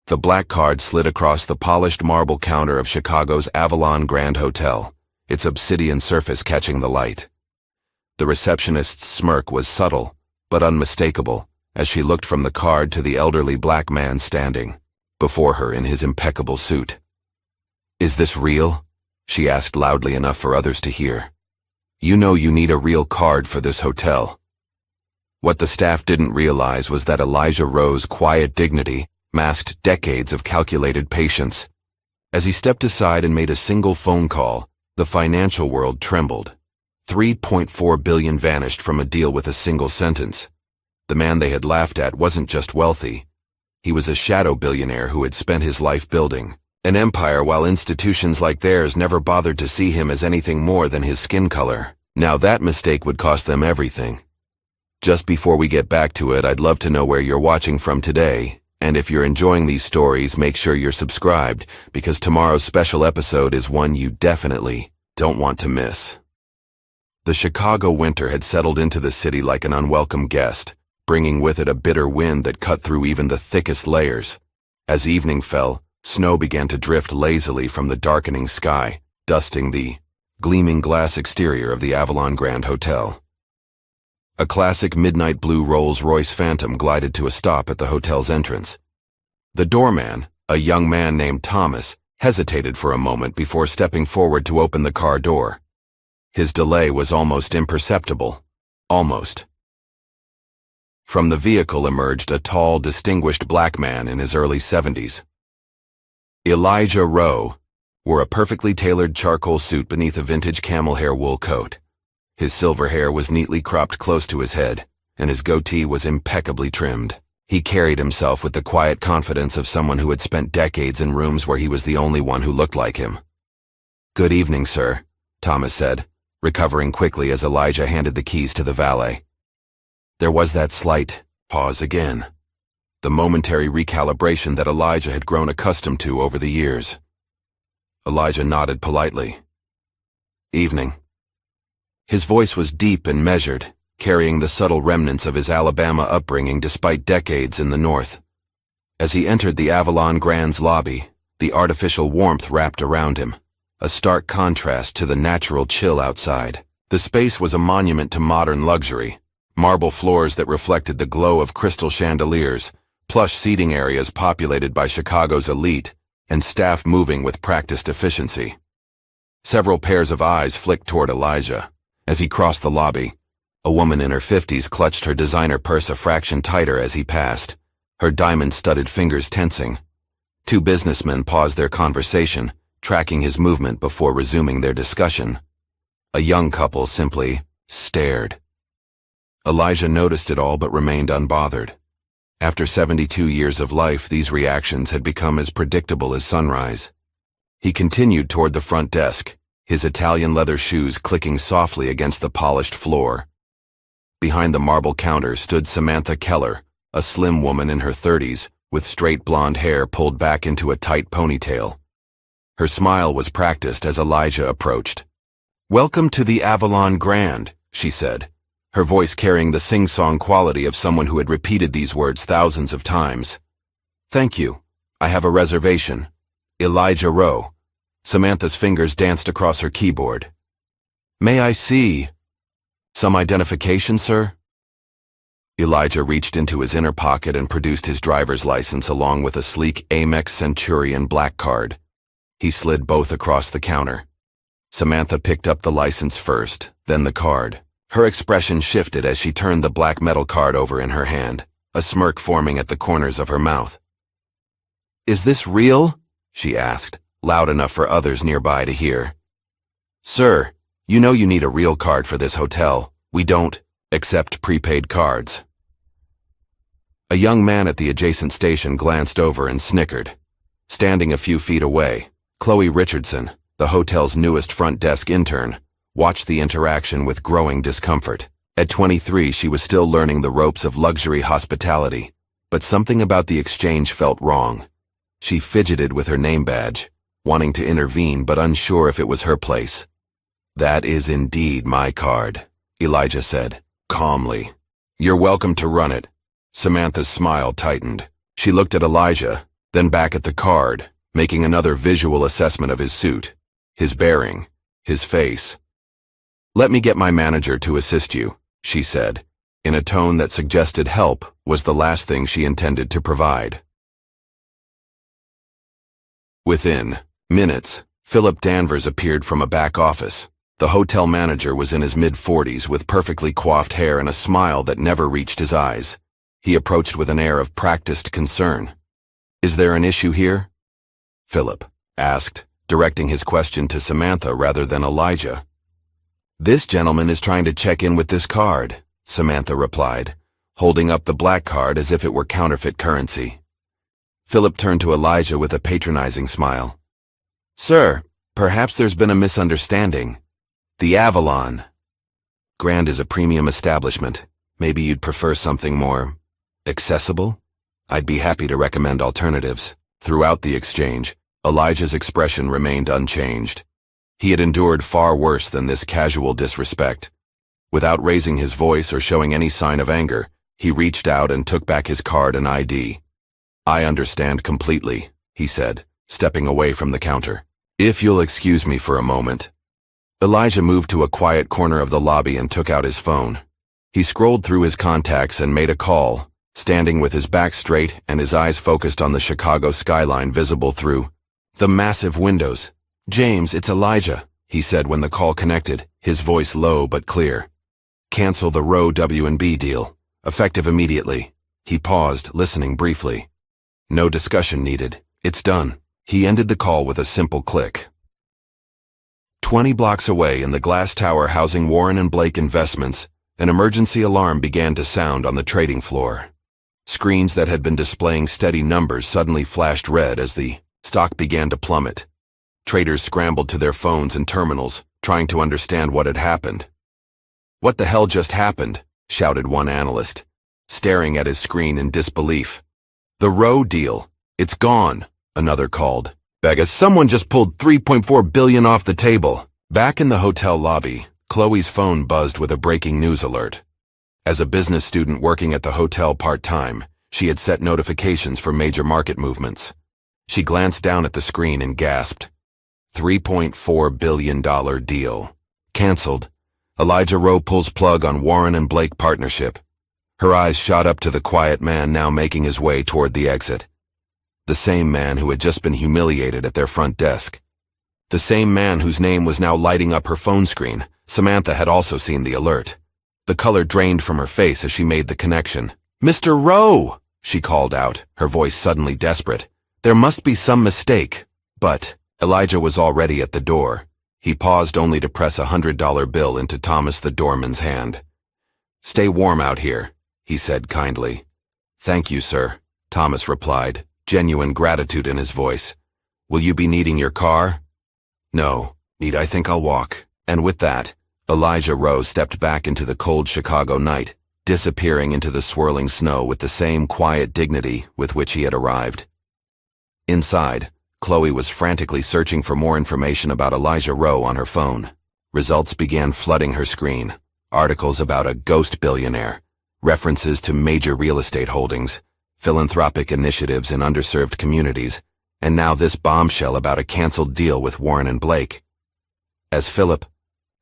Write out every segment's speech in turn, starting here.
The black card slid across the polished marble counter of Chicago's Avalon Grand Hotel, its obsidian surface catching the light. The receptionist's smirk was subtle, but unmistakable, as she looked from the card to the elderly black man standing before her in his impeccable suit. "Is this real?" she asked loudly enough for others to hear. "You know you need a real card for this hotel." What the staff didn't realize was that Elijah Rowe's quiet dignity masked decades of calculated patience. As he stepped aside and made a single phone call, the financial world trembled. $3.4 billion vanished from a deal with a single sentence. The man they had laughed at wasn't just wealthy. He was a shadow billionaire who had spent his life building an empire while institutions like theirs never bothered to see him as anything more than his skin color. Now that mistake would cost them everything. Just before we get back to it, I'd love to know where you're watching from today. And if you're enjoying these stories, make sure you're subscribed, because tomorrow's special episode is one you definitely don't want to miss. The Chicago winter had settled into the city like an unwelcome guest, bringing with it a bitter wind that cut through even the thickest layers. As evening fell, snow began to drift lazily from the darkening sky, dusting the gleaming glass exterior of the Avalon Grand Hotel. A classic midnight blue Rolls-Royce Phantom glided to a stop at the hotel's entrance. The doorman, a young man named Thomas, hesitated for a moment before stepping forward to open the car door. His delay was almost imperceptible. Almost. From the vehicle emerged a tall, distinguished black man in his early 70s. Elijah Rowe wore a perfectly tailored charcoal suit beneath a vintage camel hair wool coat. His silver hair was neatly cropped close to his head, and his goatee was impeccably trimmed. He carried himself with the quiet confidence of someone who had spent decades in rooms where he was the only one who looked like him. "Good evening, sir," Thomas said, recovering quickly as Elijah handed the keys to the valet. There was that slight pause again, the momentary recalibration that Elijah had grown accustomed to over the years. Elijah nodded politely. "Evening." His voice was deep and measured, carrying the subtle remnants of his Alabama upbringing despite decades in the North. As he entered the Avalon Grand's lobby, the artificial warmth wrapped around him, a stark contrast to the natural chill outside. The space was a monument to modern luxury, marble floors that reflected the glow of crystal chandeliers, plush seating areas populated by Chicago's elite, and staff moving with practiced efficiency. Several pairs of eyes flicked toward Elijah. As he crossed the lobby, a woman in her 50s clutched her designer purse a fraction tighter as he passed, her diamond-studded fingers tensing. Two businessmen paused their conversation, tracking his movement before resuming their discussion. A young couple simply stared. Elijah noticed it all but remained unbothered. After 72 years of life, these reactions had become as predictable as sunrise. He continued toward the front desk, his Italian leather shoes clicking softly against the polished floor. Behind the marble counter stood Samantha Keller, a slim woman in her 30s, with straight blonde hair pulled back into a tight ponytail. Her smile was practiced as Elijah approached. "Welcome to the Avalon Grand," she said, her voice carrying the sing-song quality of someone who had repeated these words thousands of times. "Thank you. I have a reservation. Elijah Rowe." Samantha's fingers danced across her keyboard. "May I see some identification, sir?" Elijah reached into his inner pocket and produced his driver's license along with a sleek Amex Centurion black card. He slid both across the counter. Samantha picked up the license first, then the card. Her expression shifted as she turned the black metal card over in her hand, a smirk forming at the corners of her mouth. "Is this real?" she asked, loud enough for others nearby to hear. "Sir, you know you need a real card for this hotel. We don't accept prepaid cards." A young man at the adjacent station glanced over and snickered. Standing a few feet away, Chloe Richardson, the hotel's newest front desk intern, watched the interaction with growing discomfort. At 23, she was still learning the ropes of luxury hospitality, but something about the exchange felt wrong. She fidgeted with her name badge, wanting to intervene but unsure if it was her place. "That is indeed my card," Elijah said, calmly. "You're welcome to run it." Samantha's smile tightened. She looked at Elijah, then back at the card, making another visual assessment of his suit, his bearing, his face. "Let me get my manager to assist you," she said, in a tone that suggested help was the last thing she intended to provide. Within minutes, Philip Danvers appeared from a back office. The hotel manager was in his mid-40s with perfectly coiffed hair and a smile that never reached his eyes. He approached with an air of practiced concern. "Is there an issue here?" Philip asked, directing his question to Samantha rather than Elijah. "This gentleman is trying to check in with this card," Samantha replied, holding up the black card as if it were counterfeit currency. Philip turned to Elijah with a patronizing smile. "Sir, perhaps there's been a misunderstanding. The Avalon Grand is a premium establishment. Maybe you'd prefer something more accessible? I'd be happy to recommend alternatives." Throughout the exchange, Elijah's expression remained unchanged. He had endured far worse than this casual disrespect. Without raising his voice or showing any sign of anger, he reached out and took back his card and ID. "I understand completely," he said, stepping away from the counter. "If you'll excuse me for a moment." Elijah moved to a quiet corner of the lobby and took out his phone. He scrolled through his contacts and made a call, standing with his back straight and his eyes focused on the Chicago skyline visible through the massive windows. "James, it's Elijah," he said when the call connected, his voice low but clear. "Cancel the Roe W&B deal, effective immediately." He paused, listening briefly. "No discussion needed. It's done." He ended the call with a simple click. 20 blocks away in the glass tower housing Warren and Blake Investments, an emergency alarm began to sound on the trading floor. Screens that had been displaying steady numbers suddenly flashed red as the stock began to plummet. Traders scrambled to their phones and terminals, trying to understand what had happened. "What the hell just happened?" shouted one analyst, staring at his screen in disbelief. "The Roe deal. It's gone," another called. "Vegas, someone just pulled $3.4 billion off the table." Back in the hotel lobby, Chloe's phone buzzed with a breaking news alert. As a business student working at the hotel part-time, she had set notifications for major market movements. She glanced down at the screen and gasped. $3.4 billion deal. Cancelled. Elijah Roe pulls plug on Warren and Blake partnership. Her eyes shot up to the quiet man now making his way toward the exit. The same man who had just been humiliated at their front desk. The same man whose name was now lighting up her phone screen. Samantha had also seen the alert. The color drained from her face as she made the connection. "Mr. Roe!" she called out, her voice suddenly desperate. "There must be some mistake." But Elijah was already at the door. He paused only to press a $100 bill into Thomas the doorman's hand. "Stay warm out here," he said kindly. "Thank you, sir," Thomas replied, genuine gratitude in his voice. "Will you be needing your car?" "No, I think I'll walk." And with that, Elijah Roe stepped back into the cold Chicago night, disappearing into the swirling snow with the same quiet dignity with which he had arrived. Inside, Chloe was frantically searching for more information about Elijah Roe on her phone. Results began flooding her screen. Articles about a ghost billionaire, references to major real estate holdings, philanthropic initiatives in underserved communities, and now this bombshell about a canceled deal with Warren and Blake. As Philip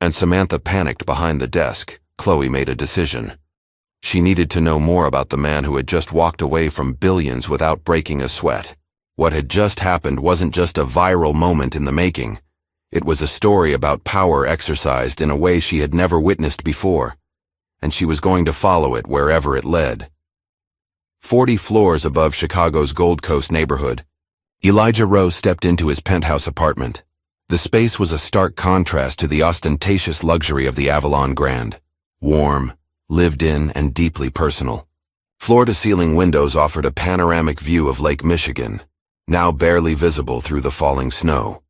and Samantha panicked behind the desk, Chloe made a decision. She needed to know more about the man who had just walked away from billions without breaking a sweat. What had just happened wasn't just a viral moment in the making. It was a story about power exercised in a way she had never witnessed before, and she was going to follow it wherever it led. 40 floors above Chicago's Gold Coast neighborhood, Elijah Roe stepped into his penthouse apartment. The space was a stark contrast to the ostentatious luxury of the Avalon Grand. Warm, lived in, and deeply personal. Floor-to-ceiling windows offered a panoramic view of Lake Michigan, now barely visible through the falling snow.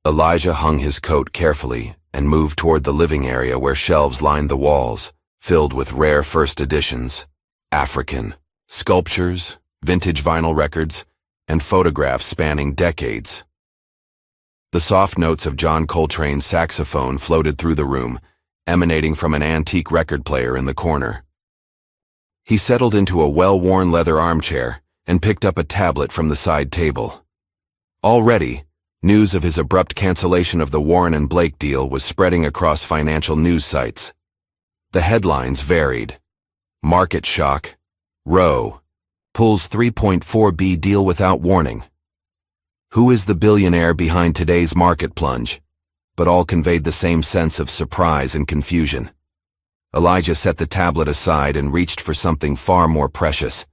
Elijah hung his coat carefully and moved toward the living area where shelves lined the walls, filled with rare first editions, African, sculptures, vintage vinyl records, and photographs spanning decades. The soft notes of John Coltrane's saxophone floated through the room, emanating from an antique record player in the corner. He settled into a well-worn leather armchair, and picked up a tablet from the side table. Already, news of his abrupt cancellation of the Warren and Blake deal was spreading across financial news sites. The headlines varied. Market shock. Roe. Pulls $3.4 billion deal without warning. Who is the billionaire behind today's market plunge? But all conveyed the same sense of surprise and confusion. Elijah set the tablet aside and reached for something far more precious.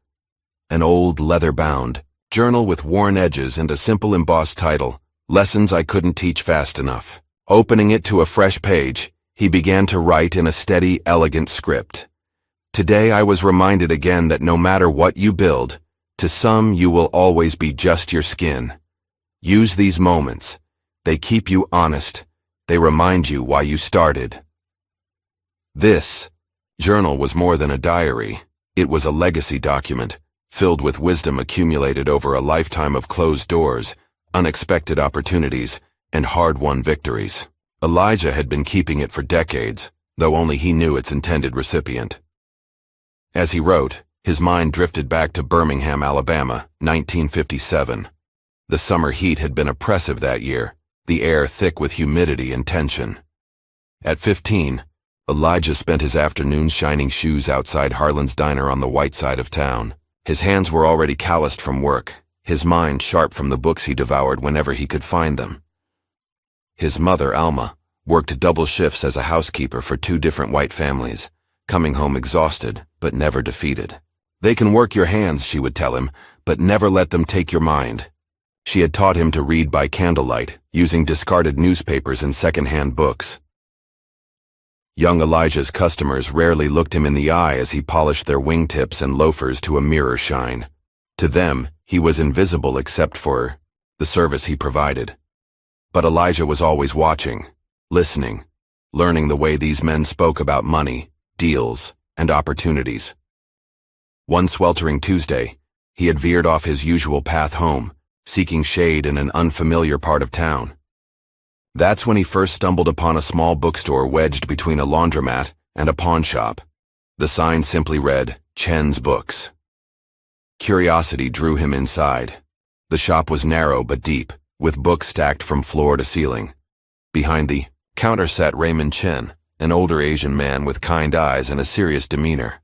An old, leather-bound journal with worn edges and a simple embossed title, Lessons I Couldn't Teach Fast Enough. Opening it to a fresh page, he began to write in a steady, elegant script. Today I was reminded again that no matter what you build, to some you will always be just your skin. Use these moments. They keep you honest. They remind you why you started. This journal was more than a diary. It was a legacy document, filled with wisdom accumulated over a lifetime of closed doors, unexpected opportunities, and hard-won victories. Elijah had been keeping it for decades, though only he knew its intended recipient. As he wrote, his mind drifted back to Birmingham, Alabama, 1957. The summer heat had been oppressive that year, the air thick with humidity and tension. At 15, Elijah spent his afternoons shining shoes outside Harlan's Diner on the white side of town. His hands were already calloused from work, his mind sharp from the books he devoured whenever he could find them. His mother, Alma, worked double shifts as a housekeeper for 2 different white families, coming home exhausted but never defeated. They can work your hands, she would tell him, but never let them take your mind. She had taught him to read by candlelight, using discarded newspapers and second-hand books. Young Elijah's customers rarely looked him in the eye as he polished their wingtips and loafers to a mirror shine. To them, he was invisible except for the service he provided. But Elijah was always watching, listening, learning the way these men spoke about money, deals, and opportunities. One sweltering Tuesday, he had veered off his usual path home, seeking shade in an unfamiliar part of town. That's when he first stumbled upon a small bookstore wedged between a laundromat and a pawn shop. The sign simply read, Chen's Books. Curiosity drew him inside. The shop was narrow but deep, with books stacked from floor to ceiling. Behind the counter sat Raymond Chen, an older Asian man with kind eyes and a serious demeanor.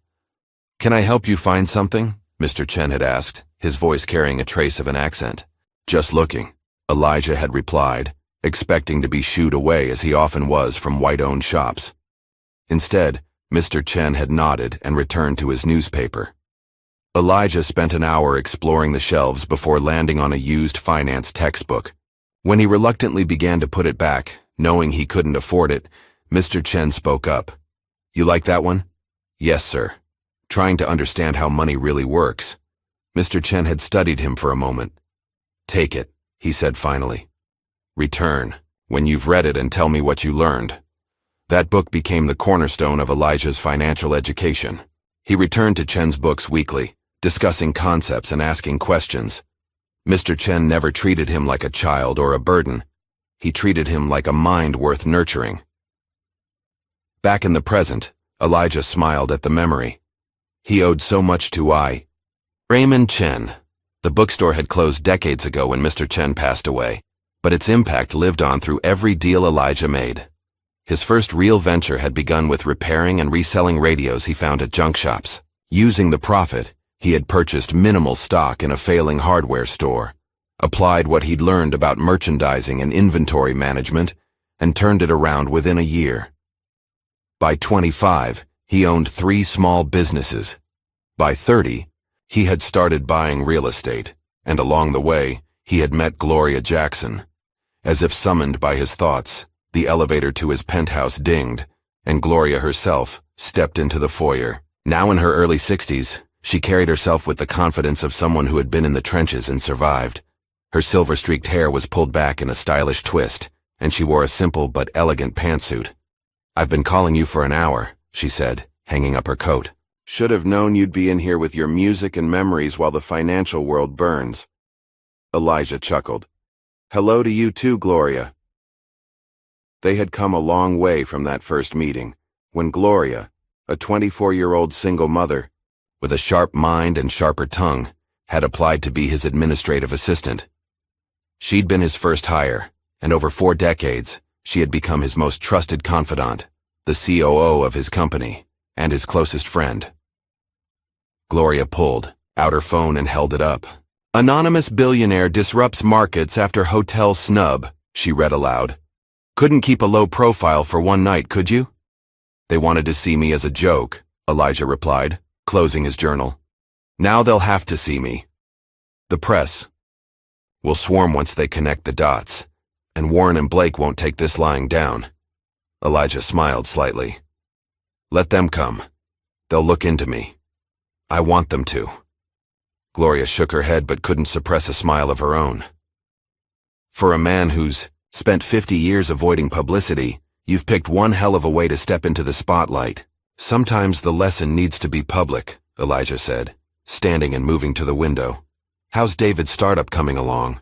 "Can I help you find something?" Mr. Chen had asked, his voice carrying a trace of an accent. "Just looking," Elijah had replied, expecting to be shooed away as he often was from white-owned shops. Instead, Mr. Chen had nodded and returned to his newspaper. Elijah spent an hour exploring the shelves before landing on a used finance textbook. When he reluctantly began to put it back, knowing he couldn't afford it, Mr. Chen spoke up. "You like that one?" "Yes, sir." Trying to understand how money really works. Mr. Chen had studied him for a moment. "Take it," he said finally. "Return, when you've read it, and tell me what you learned." That book became the cornerstone of Elijah's financial education. He returned to Chen's books weekly, discussing concepts and asking questions. Mr. Chen never treated him like a child or a burden. He treated him like a mind worth nurturing. Back in the present, Elijah smiled at the memory. He owed so much to Raymond Chen. The bookstore had closed decades ago when Mr. Chen passed away, but its impact lived on through every deal Elijah made. His first real venture had begun with repairing and reselling radios he found at junk shops. Using the profit, he had purchased minimal stock in a failing hardware store, applied what he'd learned about merchandising and inventory management, and turned it around within a year. By 25, he owned 3 small businesses. By 30, he had started buying real estate, and along the way, he had met Gloria Jackson. As if summoned by his thoughts, the elevator to his penthouse dinged, and Gloria herself stepped into the foyer. Now in her early 60s, she carried herself with the confidence of someone who had been in the trenches and survived. Her silver-streaked hair was pulled back in a stylish twist, and she wore a simple but elegant pantsuit. "I've been calling you for an hour," she said, hanging up her coat. "Should have known you'd be in here with your music and memories while the financial world burns." Elijah chuckled. "Hello to you too, Gloria." They had come a long way from that first meeting, when Gloria, a 24-year-old single mother, with a sharp mind and sharper tongue, had applied to be his administrative assistant. She'd been his first hire, and over 4 decades, she had become his most trusted confidant, the COO of his company, and his closest friend. Gloria pulled out her phone and held it up. "Anonymous billionaire disrupts markets after hotel snub," she read aloud. "Couldn't keep a low profile for one night, could you?" "They wanted to see me as a joke," Elijah replied, closing his journal. "Now they'll have to see me. The press will swarm once they connect the dots, and Warren and Blake won't take this lying down." Elijah smiled slightly. "Let them come. They'll look into me. I want them to." Gloria shook her head but couldn't suppress a smile of her own. "For a man who's spent 50 years avoiding publicity, you've picked one hell of a way to step into the spotlight. Sometimes the lesson needs to be public," Elijah said, standing and moving to the window. "How's David's startup coming along?"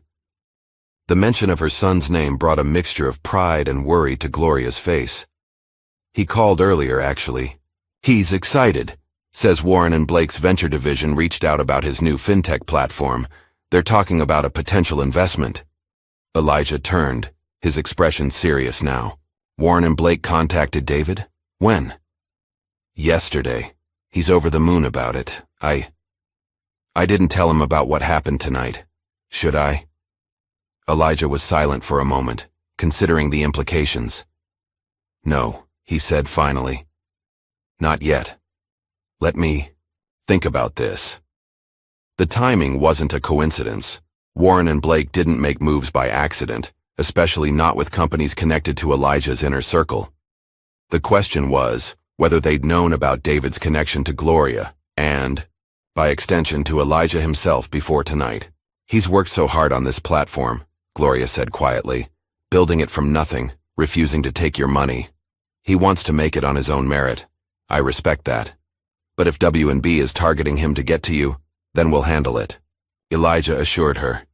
The mention of her son's name brought a mixture of pride and worry to Gloria's face. "He called earlier, actually. He's excited. Says Warren and Blake's venture division reached out about his new fintech platform. They're talking about a potential investment." Elijah turned, his expression serious now. "Warren and Blake contacted David? When?" "Yesterday. He's over the moon about it. I didn't tell him about what happened tonight. Should I?" Elijah was silent for a moment, considering the implications. "No," he said finally. "Not yet. Let me think about this." The timing wasn't a coincidence. Warren and Blake didn't make moves by accident, especially not with companies connected to Elijah's inner circle. The question was whether they'd known about David's connection to Gloria and, by extension, to Elijah himself before tonight. "He's worked so hard on this platform," Gloria said quietly, "building it from nothing, refusing to take your money. He wants to make it on his own merit. I respect that. But if W&B is targeting him to get to you, then we'll handle it." Elijah assured her.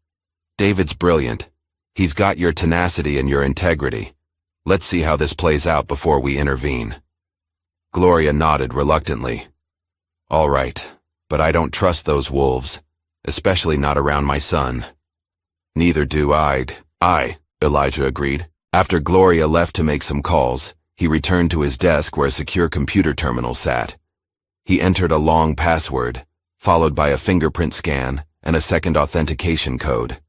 "David's brilliant. He's got your tenacity and your integrity. Let's see how this plays out before we intervene." Gloria nodded reluctantly. "All right, but I don't trust those wolves, especially not around my son." "Neither do I, Elijah agreed. After Gloria left to make some calls, he returned to his desk where a secure computer terminal sat. He entered a long password, followed by a fingerprint scan and a second authentication code.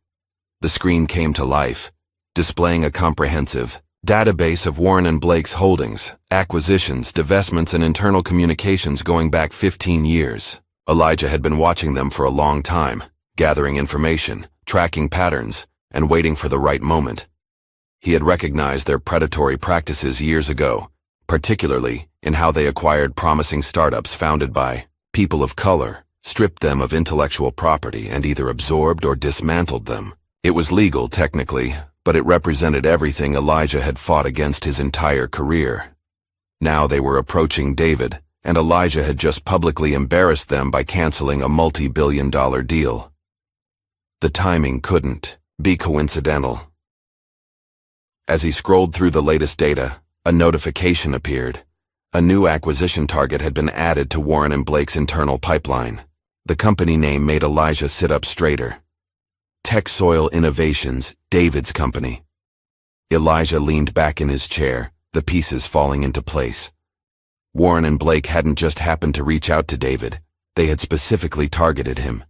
The screen came to life, displaying a comprehensive database of Warren and Blake's holdings, acquisitions, divestments, and internal communications going back 15 years. Elijah had been watching them for a long time, gathering information, tracking patterns, and waiting for the right moment. He had recognized their predatory practices years ago, particularly in how they acquired promising startups founded by people of color, stripped them of intellectual property, and either absorbed or dismantled them. It was legal, technically, but it represented everything Elijah had fought against his entire career. Now they were approaching David, and Elijah had just publicly embarrassed them by canceling a multi-billion-dollar deal. The timing couldn't be coincidental. As he scrolled through the latest data, a notification appeared. A new acquisition target had been added to Warren and Blake's internal pipeline. The company name made Elijah sit up straighter. TechSoil Innovations, David's company. Elijah leaned back in his chair, the pieces falling into place. Warren and Blake hadn't just happened to reach out to David, they had specifically targeted him.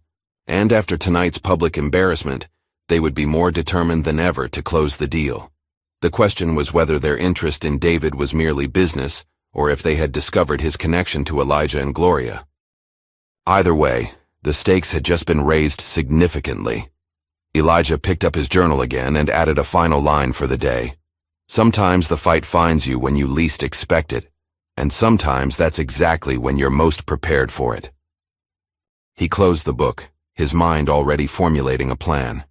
And after tonight's public embarrassment, they would be more determined than ever to close the deal. The question was whether their interest in David was merely business, or if they had discovered his connection to Elijah and Gloria. Either way, the stakes had just been raised significantly. Elijah picked up his journal again and added a final line for the day. Sometimes the fight finds you when you least expect it, and sometimes that's exactly when you're most prepared for it. He closed the book, his mind already formulating a plan.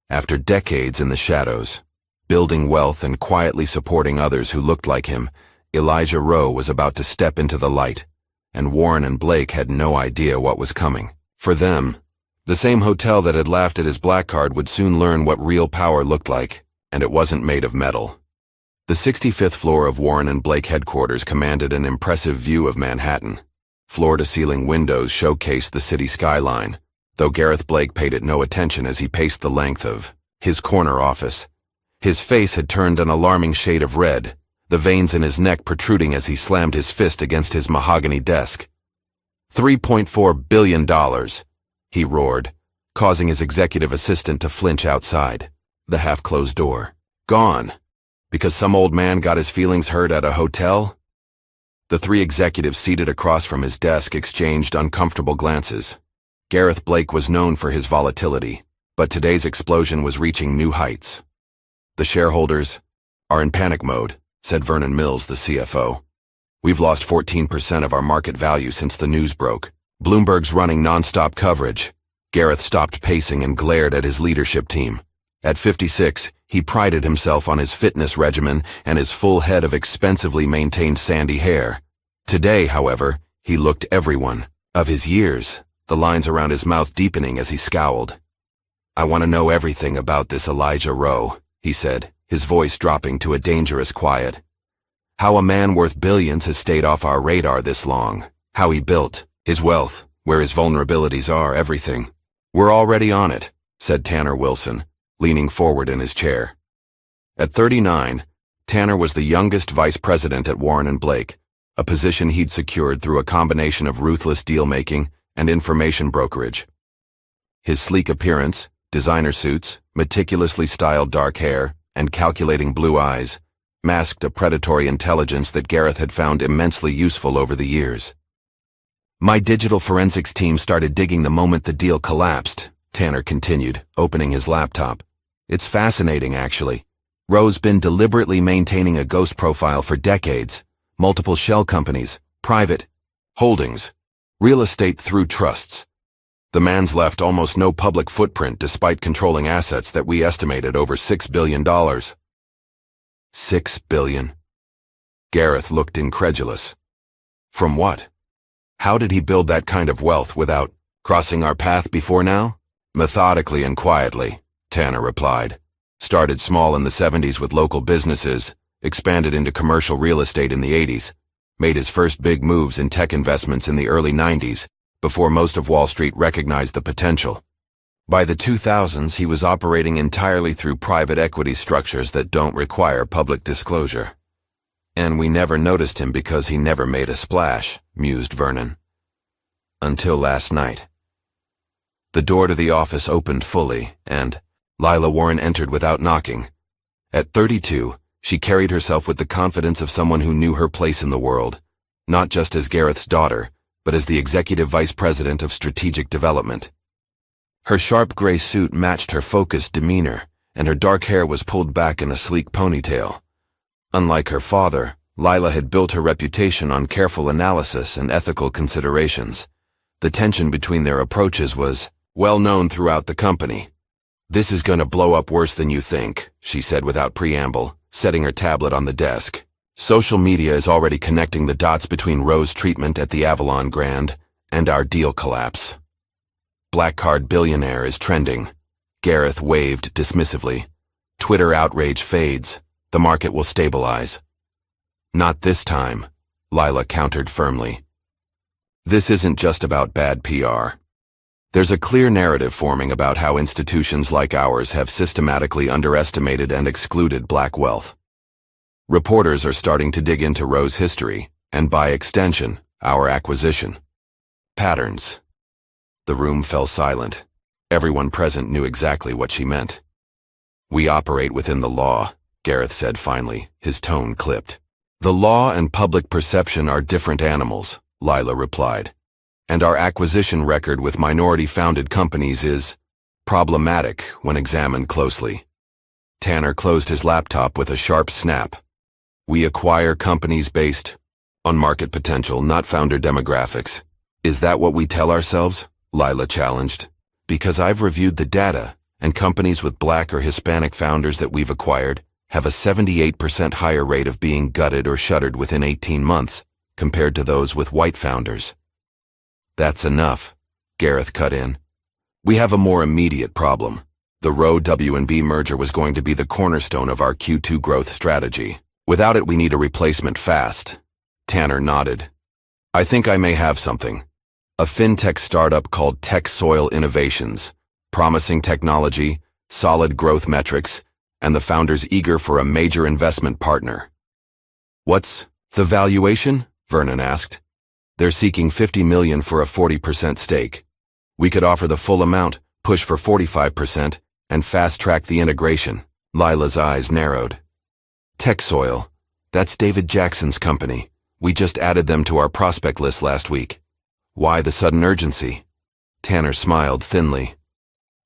After decades in the shadows, building wealth and quietly supporting others who looked like him, Elijah Rowe was about to step into the light, and Warren and Blake had no idea what was coming. For them, the same hotel that had laughed at his black card would soon learn what real power looked like, and it wasn't made of metal. The 65th floor of Warren and Blake headquarters commanded an impressive view of Manhattan. Floor-to-ceiling windows showcased the city skyline, though Gareth Blake paid it no attention as he paced the length of his corner office. His face had turned an alarming shade of red, the veins in his neck protruding as he slammed his fist against his mahogany desk. $3.4 billion, he roared, causing his executive assistant to flinch outside. The half-closed door. Gone. Because some old man got his feelings hurt at a hotel? The three executives seated across from his desk exchanged uncomfortable glances. Gareth Blake was known for his volatility, but today's explosion was reaching new heights. The shareholders are in panic mode, said Vernon Mills, the CFO. We've lost 14% of our market value since the news broke. Bloomberg's running non-stop coverage. Gareth stopped pacing and glared at his leadership team. At 56, he prided himself on his fitness regimen and his full head of expensively maintained sandy hair. Today, however, he looked every one of his years, the lines around his mouth deepening as he scowled. I want to know everything about this Elijah Rowe, he said, his voice dropping to a dangerous quiet. How a man worth billions has stayed off our radar this long. How he built his wealth, where his vulnerabilities are, everything. We're already on it, said Tanner Wilson, leaning forward in his chair. At 39, Tanner was the youngest vice president at Warren & Blake, a position he'd secured through a combination of ruthless deal-making and information brokerage. His sleek appearance, designer suits, meticulously styled dark hair, and calculating blue eyes masked a predatory intelligence that Gareth had found immensely useful over the years. My digital forensics team started digging the moment the deal collapsed, Tanner continued, opening his laptop. It's fascinating, actually. Rowe's been deliberately maintaining a ghost profile for decades. Multiple shell companies, private holdings, real estate through trusts. The man's left almost no public footprint despite controlling assets that we estimated over $6 billion. $6 billion. Gareth looked incredulous. From what? How did he build that kind of wealth without crossing our path before now? Methodically and quietly, Tanner replied. Started small in the 70s with local businesses, expanded into commercial real estate in the 80s, made his first big moves in tech investments in the early 90s, before most of Wall Street recognized the potential. By the 2000s, he was operating entirely through private equity structures that don't require public disclosure. And we never noticed him because he never made a splash, mused Vernon. Until last night. The door to the office opened fully, and Lila Warren entered without knocking. At 32, she carried herself with the confidence of someone who knew her place in the world, not just as Gareth's daughter, but as the executive vice president of strategic development. Her sharp gray suit matched her focused demeanor, and her dark hair was pulled back in a sleek ponytail. Unlike her father, Lila had built her reputation on careful analysis and ethical considerations. The tension between their approaches was well known throughout the company. This is gonna blow up worse than you think, she said without preamble, setting her tablet on the desk. Social media is already connecting the dots between Rowe's treatment at the Avalon Grand and our deal collapse. Black card billionaire is trending. Gareth waved dismissively. Twitter outrage fades. The market will stabilize. Not this time, Lila countered firmly. This isn't just about bad PR. There's a clear narrative forming about how institutions like ours have systematically underestimated and excluded black wealth. Reporters are starting to dig into Rowe's history, and by extension, our acquisition. Patterns. The room fell silent. Everyone present knew exactly what she meant. We operate within the law, Gareth said finally, his tone clipped. The law and public perception are different animals, Lila replied. And our acquisition record with minority-founded companies is problematic when examined closely. Tanner closed his laptop with a sharp snap. We acquire companies based on market potential, not founder demographics. Is that what we tell ourselves? Lila challenged. Because I've reviewed the data, and companies with black or Hispanic founders that we've acquired have a 78% higher rate of being gutted or shuttered within 18 months compared to those with white founders. That's enough, Gareth cut in. We have a more immediate problem. The Rowe W&B merger was going to be the cornerstone of our Q2 growth strategy. Without it, we need a replacement fast. Tanner nodded. I think I may have something. a fintech startup called Tech Soil Innovations, promising technology, solid growth metrics, and the founders eager for a major investment partner. "What's the valuation?" Vernon asked. "They're seeking $50 million for a 40% stake. We could offer the full amount, push for 45%, and fast-track the integration." Lila's eyes narrowed. "Tech Soil. That's David Jackson's company. We just added them to our prospect list last week." "Why the sudden urgency?" Tanner smiled thinly.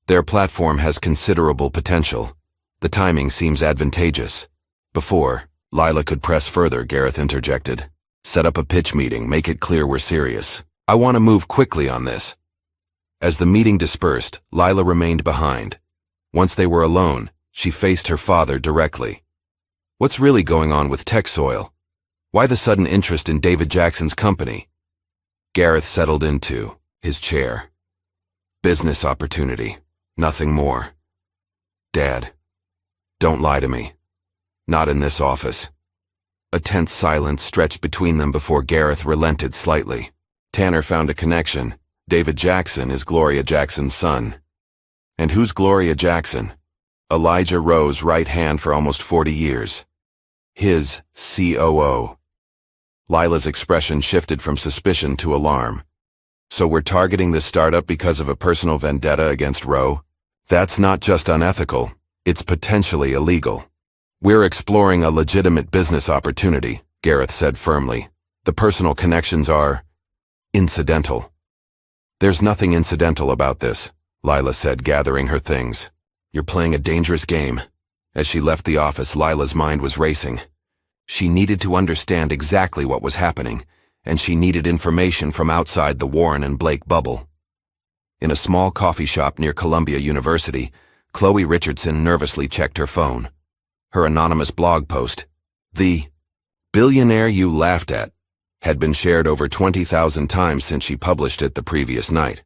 "Their platform has considerable potential. The timing seems advantageous." Before Lila could press further, Gareth interjected. "Set up a pitch meeting, make it clear we're serious. I want to move quickly on this." As the meeting dispersed, Lila remained behind. Once they were alone, she faced her father directly. "What's really going on with Tech Soil? Why the sudden interest in David Jackson's company?" Gareth settled into his chair. "Business opportunity, nothing more." "Dad, don't lie to me. Not in this office." A tense silence stretched between them before Gareth relented slightly. Tanner found a connection. David Jackson is Gloria Jackson's son. "And who's Gloria Jackson?" "Elijah Rowe's right hand for almost 40 years. His COO. Lila's expression shifted from suspicion to alarm. "So we're targeting this startup because of a personal vendetta against Rowe? That's not just unethical, it's potentially illegal." "We're exploring a legitimate business opportunity," Gareth said firmly. "The personal connections are incidental." "There's nothing incidental about this," Lila said, gathering her things. "You're playing a dangerous game." As she left the office, Lila's mind was racing. She needed to understand exactly what was happening, and she needed information from outside the Warren and Blake bubble. In a small coffee shop near Columbia University, Chloe Richardson nervously checked her phone. Her anonymous blog post, "The Billionaire You Laughed At," had been shared over 20,000 times since she published it the previous night.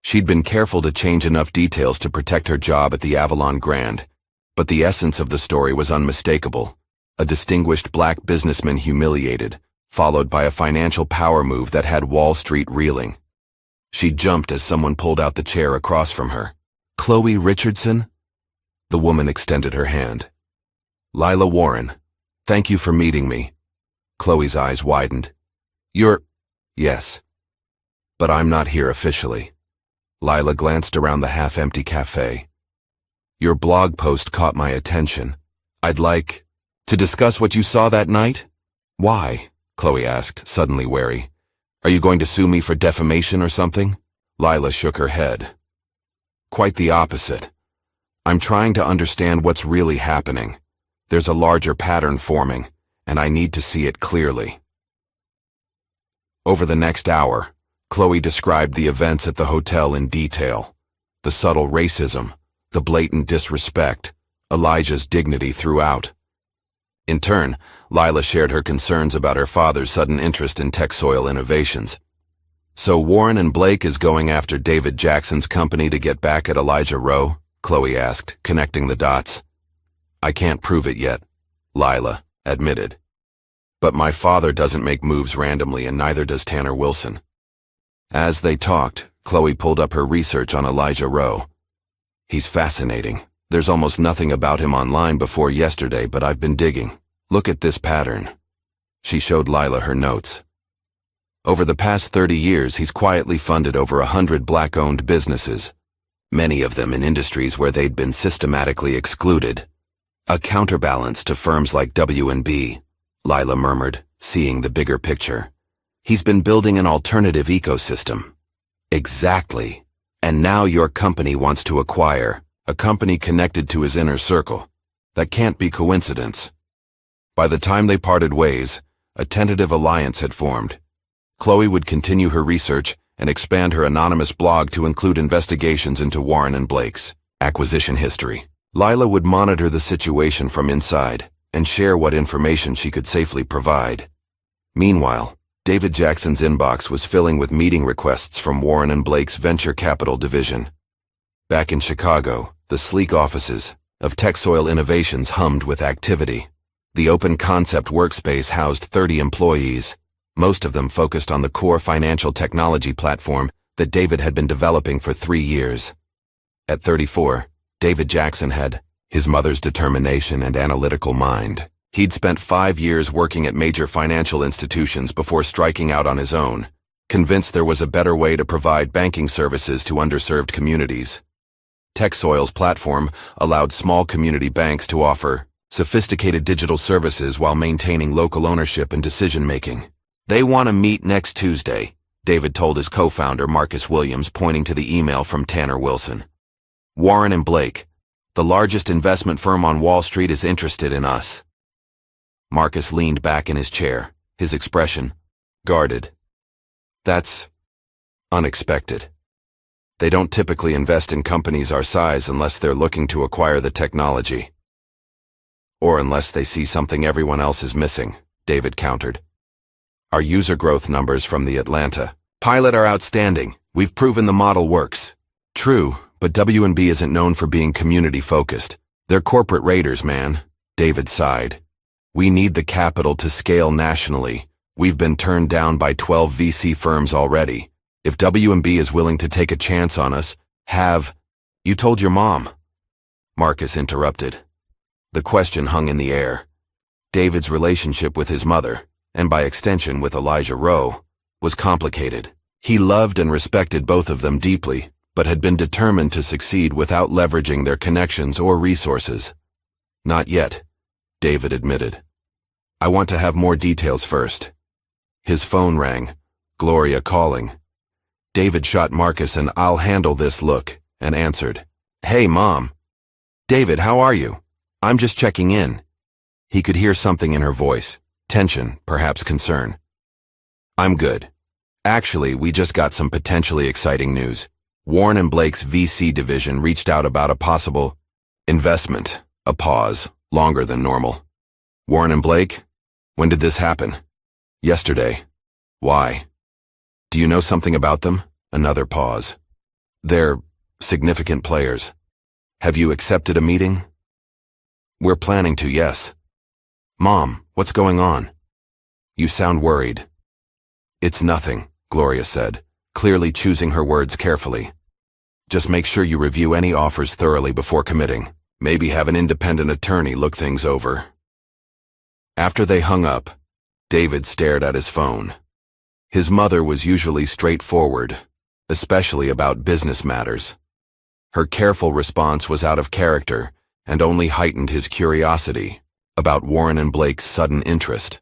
She'd been careful to change enough details to protect her job at the Avalon Grand, but the essence of the story was unmistakable. A distinguished black businessman humiliated, followed by a financial power move that had Wall Street reeling. She jumped as someone pulled out the chair across from her. "Chloe Richardson?" The woman extended her hand. "Lila Warren, thank you for meeting me." Chloe's eyes widened. "You're—" "Yes. But I'm not here officially." Lila glanced around the half-empty cafe. "Your blog post caught my attention. I'd like to discuss what you saw that night." "Why?" Chloe asked, suddenly wary. "Are you going to sue me for defamation or something?" Lila shook her head. "Quite the opposite. I'm trying to understand what's really happening. There's a larger pattern forming, and I need to see it clearly." Over the next hour, Chloe described the events at the hotel in detail. The subtle racism, the blatant disrespect, Elijah's dignity throughout. In turn, Lila shared her concerns about her father's sudden interest in Tech Soil Innovations. "So Warren and Blake is going after David Jackson's company to get back at Elijah Rowe?" Chloe asked, connecting the dots. "I can't prove it yet," Lila admitted. "But my father doesn't make moves randomly, and neither does Tanner Wilson." As they talked, Chloe pulled up her research on Elijah Rowe. "He's fascinating. There's almost nothing about him online before yesterday, but I've been digging. Look at this pattern." She showed Lila her notes. "Over the past 30 years, he's quietly funded over 100 black-owned businesses, many of them in industries where they'd been systematically excluded. A counterbalance to firms like W&B," Lila murmured, seeing the bigger picture. "He's been building an alternative ecosystem." "Exactly. And now your company wants to acquire a company connected to his inner circle. That can't be coincidence." By the time they parted ways, a tentative alliance had formed. Chloe would continue her research and expand her anonymous blog to include investigations into Warren and Blake's acquisition history. Lila would monitor the situation from inside and share what information she could safely provide. Meanwhile, David Jackson's inbox was filling with meeting requests from Warren and Blake's venture capital division. Back in Chicago, the sleek offices of Tech Soil Innovations hummed with activity. The open concept workspace housed 30 employees, most of them focused on the core financial technology platform that David had been developing for 3 years. At 34, David Jackson had his mother's determination and analytical mind. He'd spent 5 years working at major financial institutions before striking out on his own, convinced there was a better way to provide banking services to underserved communities. TechSoil's platform allowed small community banks to offer sophisticated digital services while maintaining local ownership and decision-making. "They want to meet next Tuesday," David told his co-founder Marcus Williams, pointing to the email from Tanner Wilson. "Warren and Blake, the largest investment firm on Wall Street, is interested in us." Marcus leaned back in his chair, his expression guarded. "That's unexpected. They don't typically invest in companies our size unless they're looking to acquire the technology. Or unless they see something everyone else is missing," David countered. "Our user growth numbers from the Atlanta pilot are outstanding. We've proven the model works." "True, but W&B isn't known for being community-focused. They're corporate raiders, man," David sighed. "We need the capital to scale nationally. We've been turned down by 12 VC firms already. If W&B is willing to take a chance on us, You told your mom?" Marcus interrupted. The question hung in the air. David's relationship with his mother, and by extension with Elijah Rowe, was complicated. He loved and respected both of them deeply, but had been determined to succeed without leveraging their connections or resources. "Not yet," David admitted. "I want to have more details first." His phone rang, Gloria calling. David shot Marcus an "I'll handle this" look, and answered. "Hey, Mom." "David, how are you? I'm just checking in." He could hear something in her voice, tension, perhaps concern. "I'm good. Actually, we just got some potentially exciting news. Warren and Blake's VC division reached out about a possible investment." A pause, longer than normal. "Warren and Blake? When did this happen?" "Yesterday." "Why?" "Do you know something about them?" Another pause. "They're significant players. Have you accepted a meeting?" "We're planning to, yes." "Mom, what's going on?" "You sound worried." "It's nothing," Gloria said, clearly choosing her words carefully. "Just make sure you review any offers thoroughly before committing. Maybe have an independent attorney look things over." After they hung up, David stared at his phone. His mother was usually straightforward, especially about business matters. Her careful response was out of character and only heightened his curiosity about Warren and Blake's sudden interest.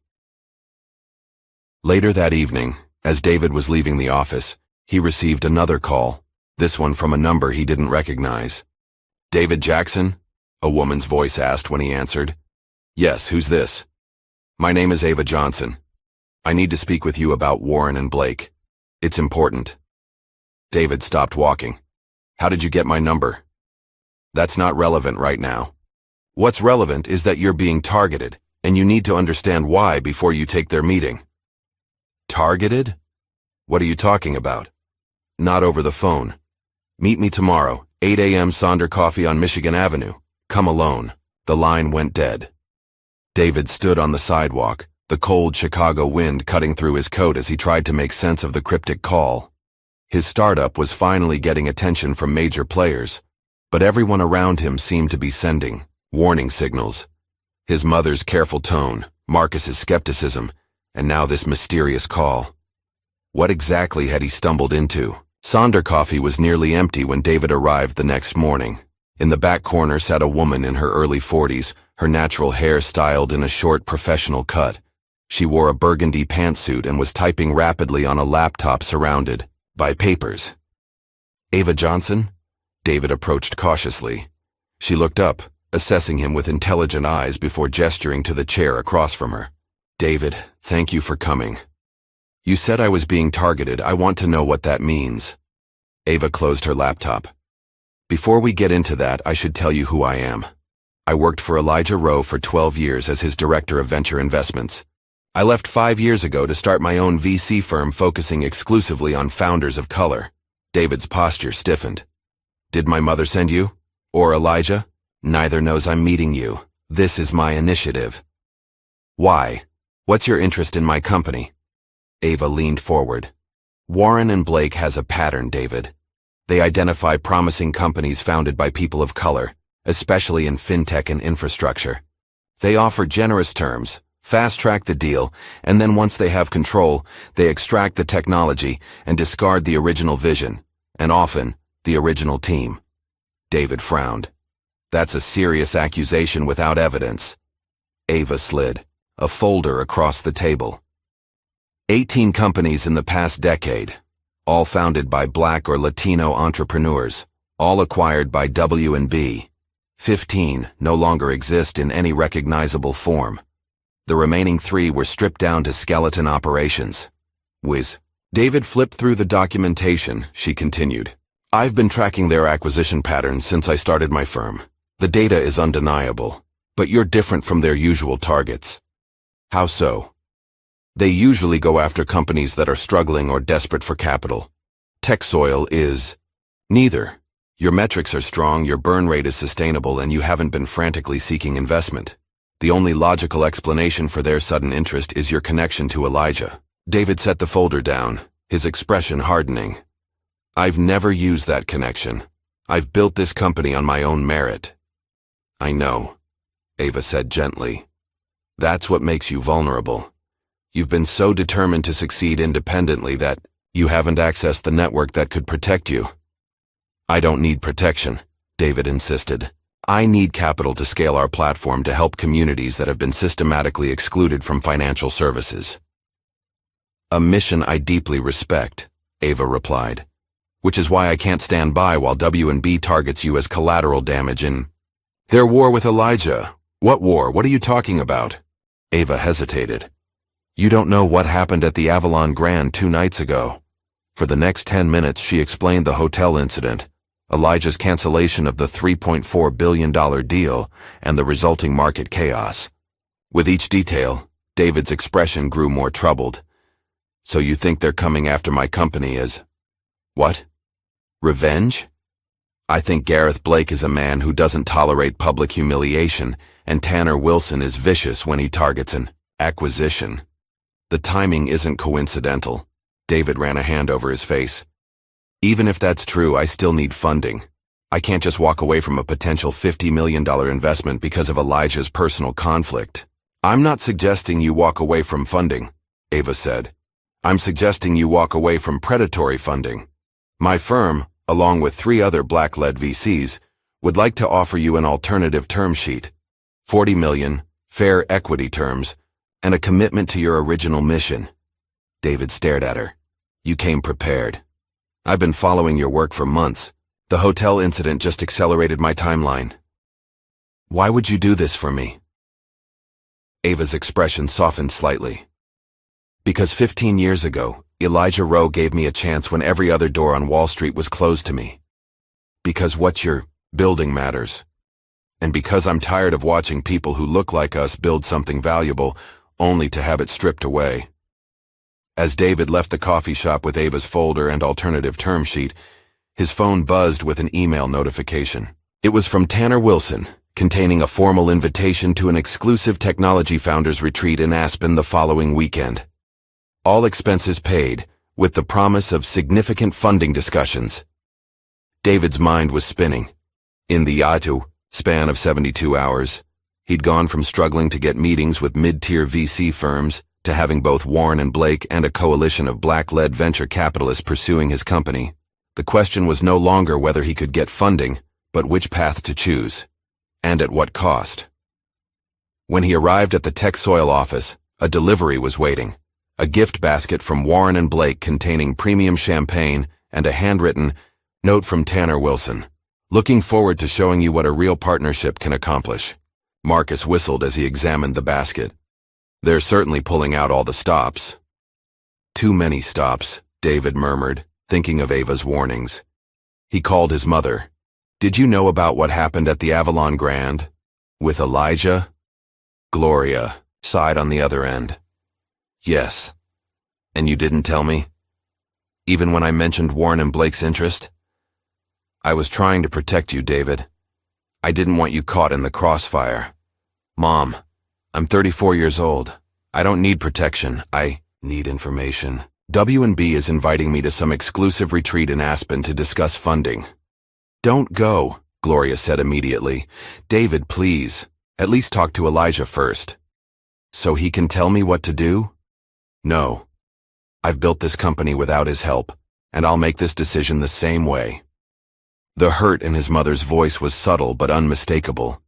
Later that evening, as David was leaving the office, he received another call, this one from a number he didn't recognize. "David Jackson?" a woman's voice asked when he answered. "Yes, who's this?" "My name is Ava Johnson. I need to speak with you about Warren and Blake. It's important." David stopped walking. "How did you get my number?" "That's not relevant right now. What's relevant is that you're being targeted, and you need to understand why before you take their meeting." "Targeted? What are you talking about?" "Not over the phone. Meet me tomorrow, 8 a.m. Sonder Coffee on Michigan Avenue. Come alone." The line went dead. David stood on the sidewalk, the cold Chicago wind cutting through his coat as he tried to make sense of the cryptic call. His startup was finally getting attention from major players, but everyone around him seemed to be sending warning signals. His mother's careful tone, Marcus's skepticism, and now this mysterious call. What exactly had he stumbled into? Sonder Coffee was nearly empty when David arrived the next morning. In the back corner sat a woman in her early 40s, her natural hair styled in a short professional cut. She wore a burgundy pantsuit and was typing rapidly on a laptop surrounded by papers. "Ava Johnson?" David approached cautiously. She looked up, assessing him with intelligent eyes before gesturing to the chair across from her. "David, thank you for coming. You said I was being targeted. I want to know what that means." Ava closed her laptop. "Before we get into that, I should tell you who I am. I worked for Elijah Rowe for 12 years as his director of venture investments. I left 5 years ago to start my own VC firm focusing exclusively on founders of color." David's posture stiffened. "Did my mother send you? Or Elijah? Neither knows I'm meeting you. This is my initiative." "Why? What's your interest in my company?" Ava leaned forward. Warren and Blake has a pattern, David. They identify promising companies founded by people of color, especially in fintech and infrastructure. They offer generous terms, fast-track the deal, and then once they have control, they extract the technology and discard the original vision, and often, the original team. David frowned. That's a serious accusation without evidence. Ava slid a folder across the table. 18 companies in the past decade, all founded by Black or Latino entrepreneurs, all acquired by W&B. 15 no longer exist in any recognizable form. The remaining 3 were stripped down to skeleton operations. Whiz. David flipped through the documentation, she continued. I've been tracking their acquisition patterns since I started my firm. The data is undeniable, but you're different from their usual targets. How so? They usually go after companies that are struggling or desperate for capital. TechSoil is neither. Your metrics are strong, your burn rate is sustainable, and you haven't been frantically seeking investment. The only logical explanation for their sudden interest is your connection to Elijah. David set the folder down, his expression hardening. I've never used that connection. I've built this company on my own merit. I know, Ava said gently. That's what makes you vulnerable. You've been so determined to succeed independently that you haven't accessed the network that could protect you. I don't need protection, David insisted. I need capital to scale our platform to help communities that have been systematically excluded from financial services. A mission I deeply respect, Ava replied, which is why I can't stand by while W&B targets you as collateral damage in their war with Elijah. What war? What are you talking about? Ava hesitated. You don't know what happened at the Avalon Grand 2 nights ago. For the next 10 minutes, she explained the hotel incident, Elijah's cancellation of the $3.4 billion deal, and the resulting market chaos. With each detail, David's expression grew more troubled. So you think they're coming after my company as what? Revenge? I think Gareth Blake is a man who doesn't tolerate public humiliation, and Tanner Wilson is vicious when he targets an acquisition. The timing isn't coincidental. David ran a hand over his face. Even if that's true, I still need funding. I can't just walk away from a potential $50 million investment because of Elijah's personal conflict. I'm not suggesting you walk away from funding, Ava said. I'm suggesting you walk away from predatory funding. My firm, along with 3 other Black-led VCs, would like to offer you an alternative term sheet. $40 million, fair equity terms, and a commitment to your original mission. David stared at her. You came prepared. I've been following your work for months. The hotel incident just accelerated my timeline. Why would you do this for me? Ava's expression softened slightly. Because 15 years ago, Elijah Rowe gave me a chance when every other door on Wall Street was closed to me. Because what you're building matters. And because I'm tired of watching people who look like us build something valuable only to have it stripped away. As David left the coffee shop with Ava's folder and alternative term sheet, his phone buzzed with an email notification. It was from Tanner Wilson, containing a formal invitation to an exclusive technology founders retreat in Aspen the following weekend. All expenses paid, with the promise of significant funding discussions. David's mind was spinning. In the span of 72 hours, he'd gone from struggling to get meetings with mid-tier VC firms to having both Warren and Blake and a coalition of Black-led venture capitalists pursuing his company. The question was no longer whether he could get funding, but which path to choose, and at what cost. When he arrived at the TechSoil office, a delivery was waiting. A gift basket from Warren and Blake containing premium champagne and a handwritten note from Tanner Wilson. Looking forward to showing you what a real partnership can accomplish. Marcus whistled as he examined the basket. They're certainly pulling out all the stops. Too many stops, David murmured, thinking of Ava's warnings. He called his mother. Did you know about what happened at the Avalon Grand? With Elijah? Gloria sighed on the other end. Yes. And you didn't tell me? Even when I mentioned Warren and Blake's interest? I was trying to protect you, David. I didn't want you caught in the crossfire. Mom, I'm 34 years old. I don't need protection. Need information. W&B is inviting me to some exclusive retreat in Aspen to discuss funding. Don't go, Gloria said immediately. David, please. At least talk to Elijah first. So he can tell me what to do? No. I've built this company without his help, and I'll make this decision the same way. The hurt in his mother's voice was subtle but unmistakable.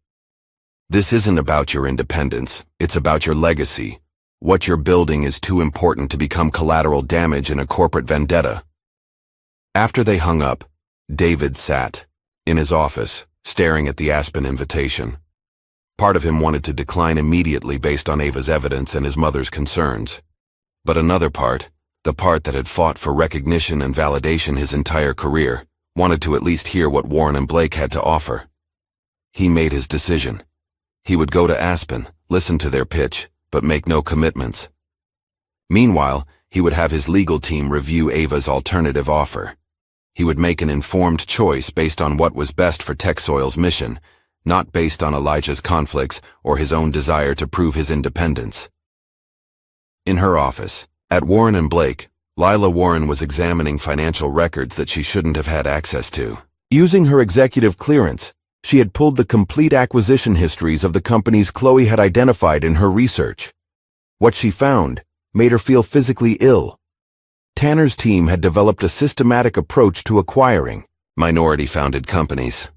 This isn't about your independence, it's about your legacy. What you're building is too important to become collateral damage in a corporate vendetta. After they hung up, David sat in his office, staring at the Aspen invitation. Part of him wanted to decline immediately based on Ava's evidence and his mother's concerns. But another part, the part that had fought for recognition and validation his entire career, wanted to at least hear what Warren and Blake had to offer. He made his decision. He would go to Aspen, listen to their pitch, but make no commitments. Meanwhile, he would have his legal team review Ava's alternative offer. He would make an informed choice based on what was best for TechSoil's mission, not based on Elijah's conflicts or his own desire to prove his independence. In her office, at Warren and Blake, Lila Warren was examining financial records that she shouldn't have had access to. Using her executive clearance, she had pulled the complete acquisition histories of the companies Chloe had identified in her research. What she found made her feel physically ill. Tanner's team had developed a systematic approach to acquiring minority-founded companies.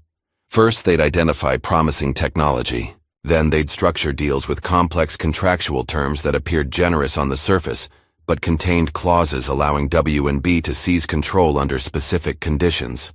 First, they'd identify promising technology. Then they'd structure deals with complex contractual terms that appeared generous on the surface, but contained clauses allowing W&B to seize control under specific conditions.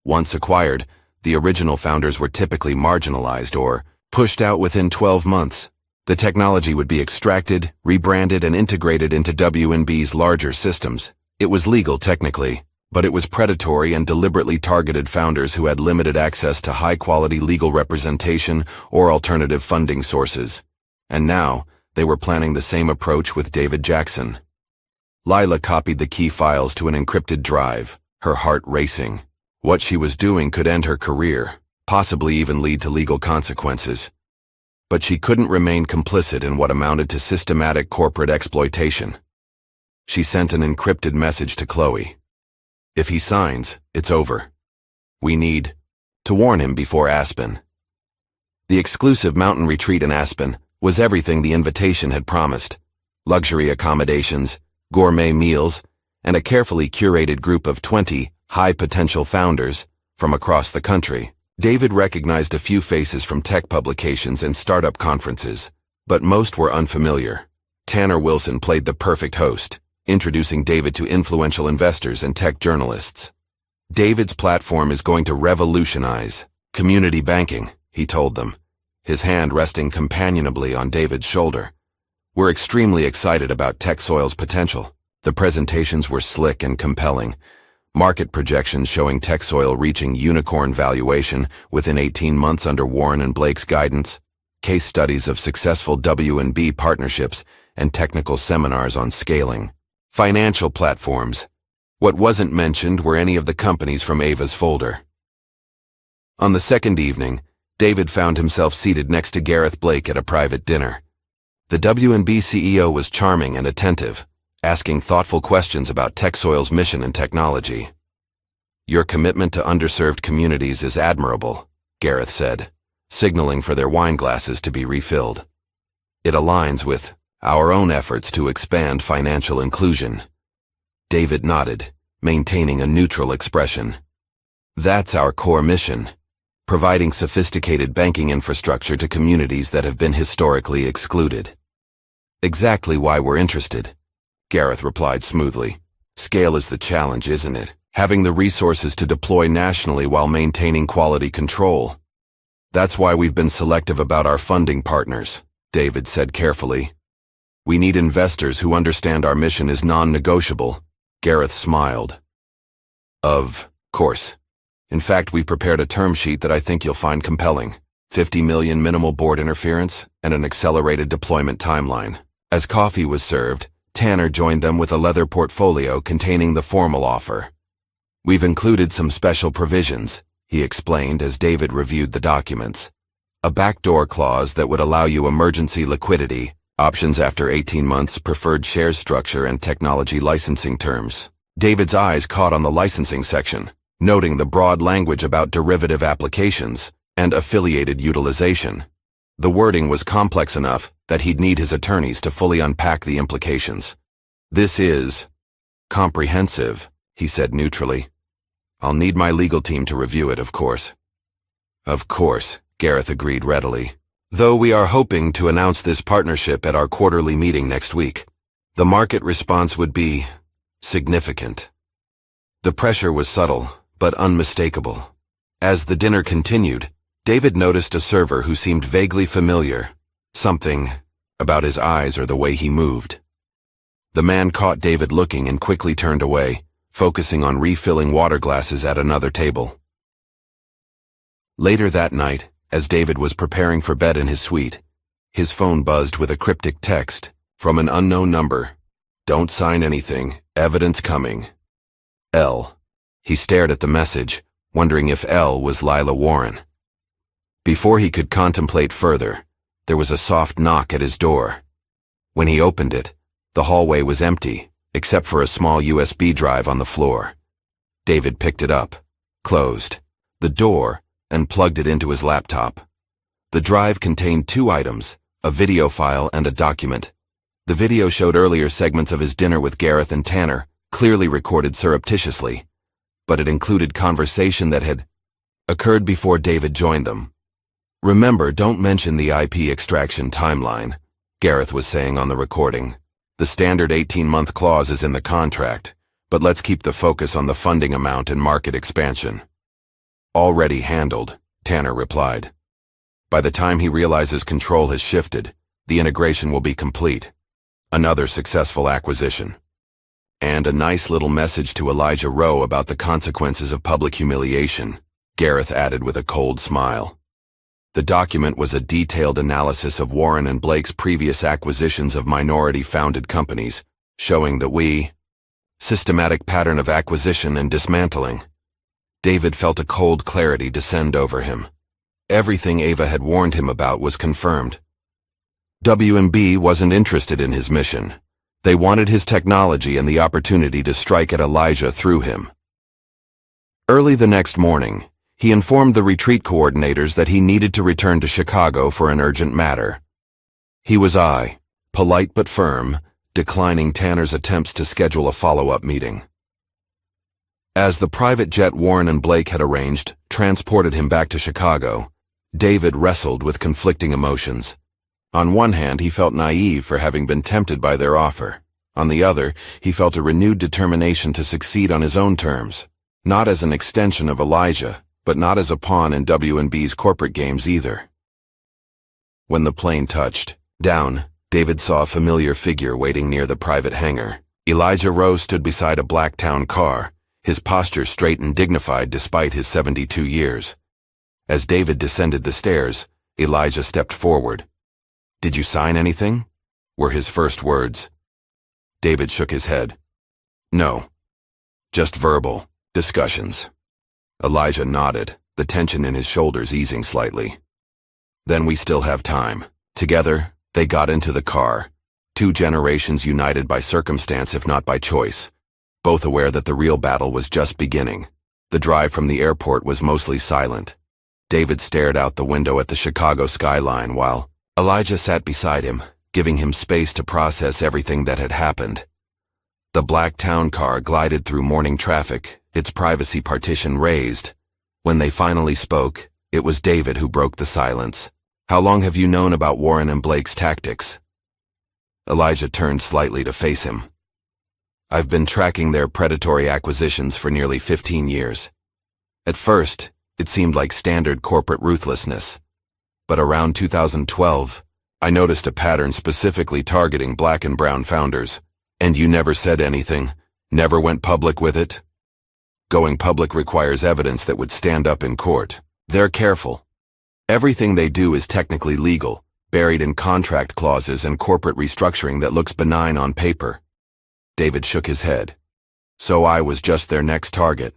Once acquired, the original founders were typically marginalized or pushed out within 12 months. The technology would be extracted, rebranded, and integrated into W&B's larger systems. It was legal technically, but it was predatory and deliberately targeted founders who had limited access to high-quality legal representation or alternative funding sources. And now, they were planning the same approach with David Jackson. Lila copied the key files to an encrypted drive, her heart racing. What she was doing could end her career, possibly even lead to legal consequences. But she couldn't remain complicit in what amounted to systematic corporate exploitation. She sent an encrypted message to Chloe. If he signs, it's over. We need to warn him before Aspen. The exclusive mountain retreat in Aspen was everything the invitation had promised. Luxury accommodations, gourmet meals, and a carefully curated group of 20 high-potential founders from across the country. David recognized a few faces from tech publications and startup conferences, but most were unfamiliar. Tanner Wilson played the perfect host, introducing David to influential investors and tech journalists. David's platform is going to revolutionize community banking, he told them, his hand resting companionably on David's shoulder. We're extremely excited about TechSoil's potential. The presentations were slick and compelling. Market projections showing TechSoil reaching unicorn valuation within 18 months under Warren and Blake's guidance, case studies of successful W&B partnerships, and technical seminars on scaling. Financial platforms. What wasn't mentioned were any of the companies from Ava's folder. On the second evening, David found himself seated next to Gareth Blake at a private dinner. The W&B CEO was charming and attentive, asking thoughtful questions about TechSoil's mission and technology. Your commitment to underserved communities is admirable, Gareth said, signaling for their wine glasses to be refilled. It aligns with our own efforts to expand financial inclusion. David nodded, maintaining a neutral expression. That's our core mission, providing sophisticated banking infrastructure to communities that have been historically excluded. Exactly why we're interested, Gareth replied smoothly. Scale is the challenge, isn't it? Having the resources to deploy nationally while maintaining quality control. That's why we've been selective about our funding partners, David said carefully. We need investors who understand our mission is non-negotiable. Gareth smiled. Of course. In fact, we've prepared a term sheet that I think you'll find compelling. 50 million minimal board interference and an accelerated deployment timeline. As coffee was served, Tanner joined them with a leather portfolio containing the formal offer. We've included some special provisions, he explained as David reviewed the documents. A backdoor clause that would allow you emergency liquidity, Options after 18 months, preferred shares structure, and technology licensing terms. David's eyes caught on the licensing section, noting the broad language about derivative applications and affiliated utilization. The wording was complex enough that he'd need his attorneys to fully unpack the implications. "This is comprehensive," he said neutrally. "I'll need my legal team to review it, of course." "Of course," Gareth agreed readily. "Though we are hoping to announce this partnership at our quarterly meeting next week, the market response would be significant." The pressure was subtle, but unmistakable. As the dinner continued, David noticed a server who seemed vaguely familiar. Something about his eyes or the way he moved. The man caught David looking and quickly turned away, focusing on refilling water glasses at another table. Later that night, as David was preparing for bed in his suite, his phone buzzed with a cryptic text from an unknown number. "Don't sign anything. Evidence coming. L." He stared at the message, wondering if L was Lila Warren. Before he could contemplate further, there was a soft knock at his door. When he opened it, the hallway was empty, except for a small USB drive on the floor. David picked it up, closed the door, and plugged it into his laptop. The drive contained two items, a video file and a document. The video showed earlier segments of his dinner with Gareth and Tanner, clearly recorded surreptitiously, but it included conversation that had occurred before David joined them. "Remember, don't mention the IP extraction timeline," Gareth was saying on the recording. "The standard 18-month clause is in the contract, but let's keep the focus on the funding amount and market expansion." "Already handled," Tanner replied. "By the time he realizes control has shifted, the integration will be complete. Another successful acquisition. And a nice little message to Elijah Rowe about the consequences of public humiliation," Gareth added with a cold smile. The document was a detailed analysis of Warren and Blake's previous acquisitions of minority-founded companies, showing that systematic pattern of acquisition and dismantling. David felt a cold clarity descend over him. Everything Ava had warned him about was confirmed. WMB wasn't interested in his mission. They wanted his technology and the opportunity to strike at Elijah through him. Early the next morning, he informed the retreat coordinators that he needed to return to Chicago for an urgent matter. He was polite but firm, declining Tanner's attempts to schedule a follow-up meeting. As the private jet Warren and Blake had arranged transported him back to Chicago, David wrestled with conflicting emotions. On one hand, he felt naive for having been tempted by their offer. On the other, he felt a renewed determination to succeed on his own terms, not as an extension of Elijah, but not as a pawn in W&B's corporate games either. When the plane touched down, David saw a familiar figure waiting near the private hangar. Elijah Rowe stood beside a Blacktown car, his posture straight and dignified despite his 72 years. As David descended the stairs, Elijah stepped forward. "Did you sign anything?" were his first words. David shook his head. "No. Just verbal discussions." Elijah nodded, the tension in his shoulders easing slightly. "Then we still have time." Together, they got into the car, two generations united by circumstance if not by choice, both aware that the real battle was just beginning. The drive from the airport was mostly silent. David stared out the window at the Chicago skyline while Elijah sat beside him, giving him space to process everything that had happened. The Blacktown car glided through morning traffic, its privacy partition raised. When they finally spoke, it was David who broke the silence. "How long have you known about Warren and Blake's tactics?" Elijah turned slightly to face him. "I've been tracking their predatory acquisitions for nearly 15 years. At first, it seemed like standard corporate ruthlessness. But around 2012, I noticed a pattern specifically targeting Black and brown founders. And you never said anything, never went public with it?" "Going public requires evidence that would stand up in court. They're careful. Everything they do is technically legal, buried in contract clauses and corporate restructuring that looks benign on paper." David shook his head. "So I was just their next target?"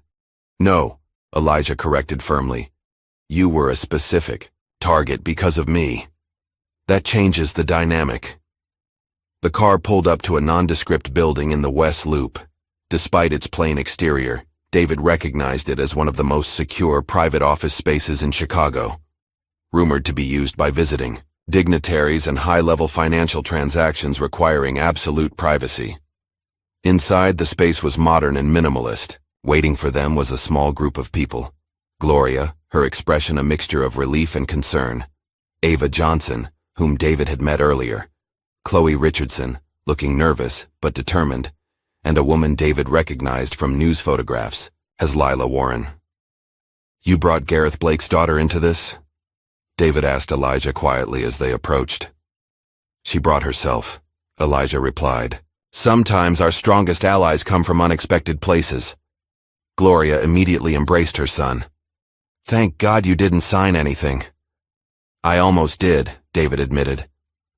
"No," Elijah corrected firmly. "You were a specific target because of me. That changes the dynamic. The car pulled up to a nondescript building in the West Loop. Despite its plain exterior, David recognized it as one of the most secure private office spaces in Chicago, rumored to be used by visiting dignitaries and high-level financial transactions requiring absolute privacy. Inside, the space was modern and minimalist. Waiting for them was a small group of people. Gloria, her expression a mixture of relief and concern. Ava Johnson, whom David had met earlier. Chloe Richardson, looking nervous but determined. And a woman David recognized from news photographs as Lila Warren. "You brought Gareth Blake's daughter into this?" David asked Elijah quietly as they approached. "She brought herself," Elijah replied. "Sometimes our strongest allies come from unexpected places." Gloria immediately embraced her son. "Thank God you didn't sign anything." "I almost did," David admitted.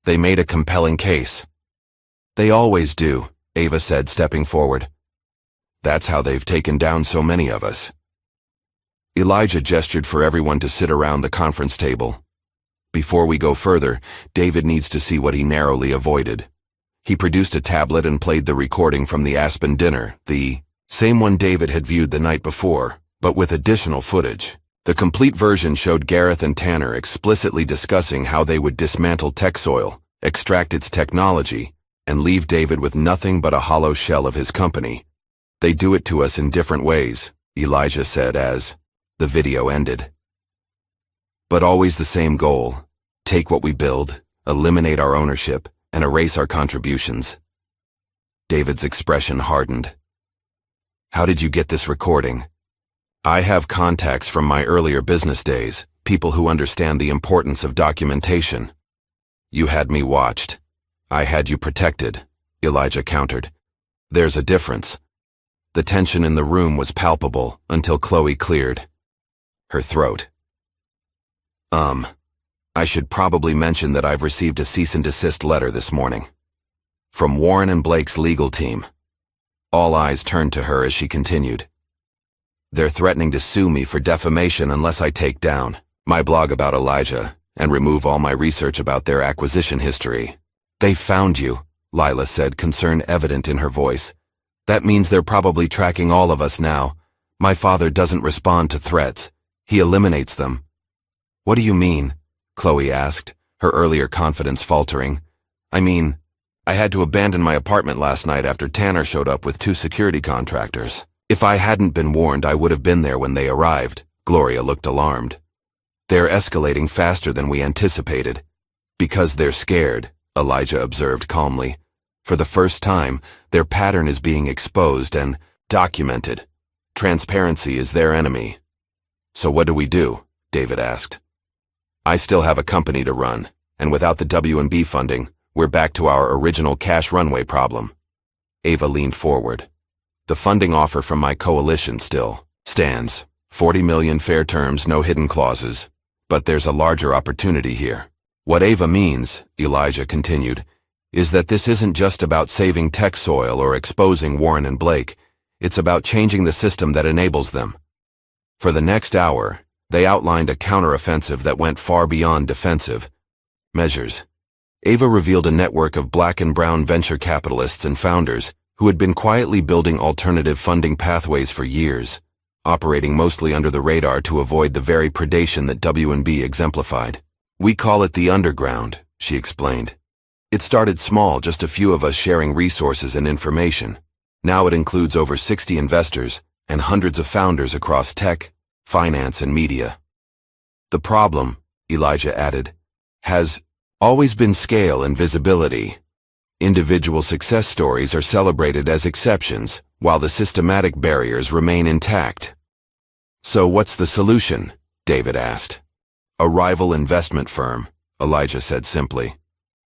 "They made a compelling case." "They always do," Ava said, stepping forward. "That's how they've taken down so many of us." Elijah gestured for everyone to sit around the conference table. "Before we go further, David needs to see what he narrowly avoided." He produced a tablet and played the recording from the Aspen dinner, the same one David had viewed the night before, but with additional footage. The complete version showed Gareth and Tanner explicitly discussing how they would dismantle TechSoil, extract its technology, and leave David with nothing but a hollow shell of his company. "They do it to us in different ways," Elijah said as the video ended. "But always the same goal: take what we build, eliminate our ownership, and erase our contributions." David's expression hardened. "How did you get this recording?" "I have contacts from my earlier business days, people who understand the importance of documentation." "You had me watched. I had you protected," Elijah countered. "There's a difference." The tension in the room was palpable until Chloe cleared her throat. I should probably mention that I've received a cease and desist letter this morning from Warren and Blake's legal team." All eyes turned to her as she continued. "They're threatening to sue me for defamation unless I take down my blog about Elijah and remove all my research about their acquisition history." "They found you," Lila said, concern evident in her voice. "That means they're probably tracking all of us now. My father doesn't respond to threats. He eliminates them." "What do you mean?" Chloe asked, her earlier confidence faltering. "I mean, I had to abandon my apartment last night after Tanner showed up with 2 security contractors. If I hadn't been warned, I would have been there when they arrived." Gloria looked alarmed. "They're escalating faster than we anticipated." "Because they're scared," Elijah observed calmly. "For the first time, their pattern is being exposed and documented. Transparency is their enemy." "So what do?" David asked. "I still have a company to run, and without the W&B funding, we're back to our original cash runway problem." Ava leaned forward. "The funding offer from my coalition still stands. 40 million fair terms, no hidden clauses. But there's a larger opportunity here." "What Ava means," Elijah continued, "is that this isn't just about saving TechSoil or exposing Warren and Blake. It's about changing the system that enables them." For the next hour, they outlined a counteroffensive that went far beyond defensive measures. Ava revealed a network of Black and brown venture capitalists and founders who had been quietly building alternative funding pathways for years, operating mostly under the radar to avoid the very predation that W&B exemplified. "We call it the underground," she explained. "It started small, just a few of us sharing resources and information. Now it includes over 60 investors and hundreds of founders across tech, finance, and media. The problem," Elijah added, "has always been scale and visibility. Individual success stories are celebrated as exceptions, while the systematic barriers remain intact." "So what's the solution?" David asked. "A rival investment firm," Elijah said simply.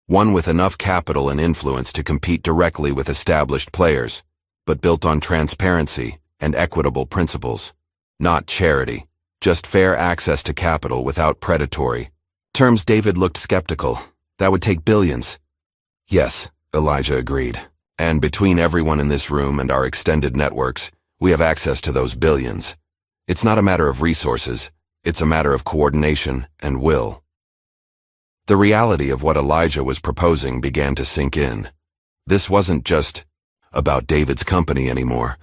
"One with enough capital and influence to compete directly with established players, but built on transparency and equitable principles. Not charity, just fair access to capital without predatory terms." David looked skeptical. "That would take billions." "Yes," Elijah agreed. "And between everyone in this room and our extended networks, we have access to those billions. It's not a matter of resources, it's a matter of coordination and will." The reality of what Elijah was proposing began to sink in. This wasn't just about David's company anymore.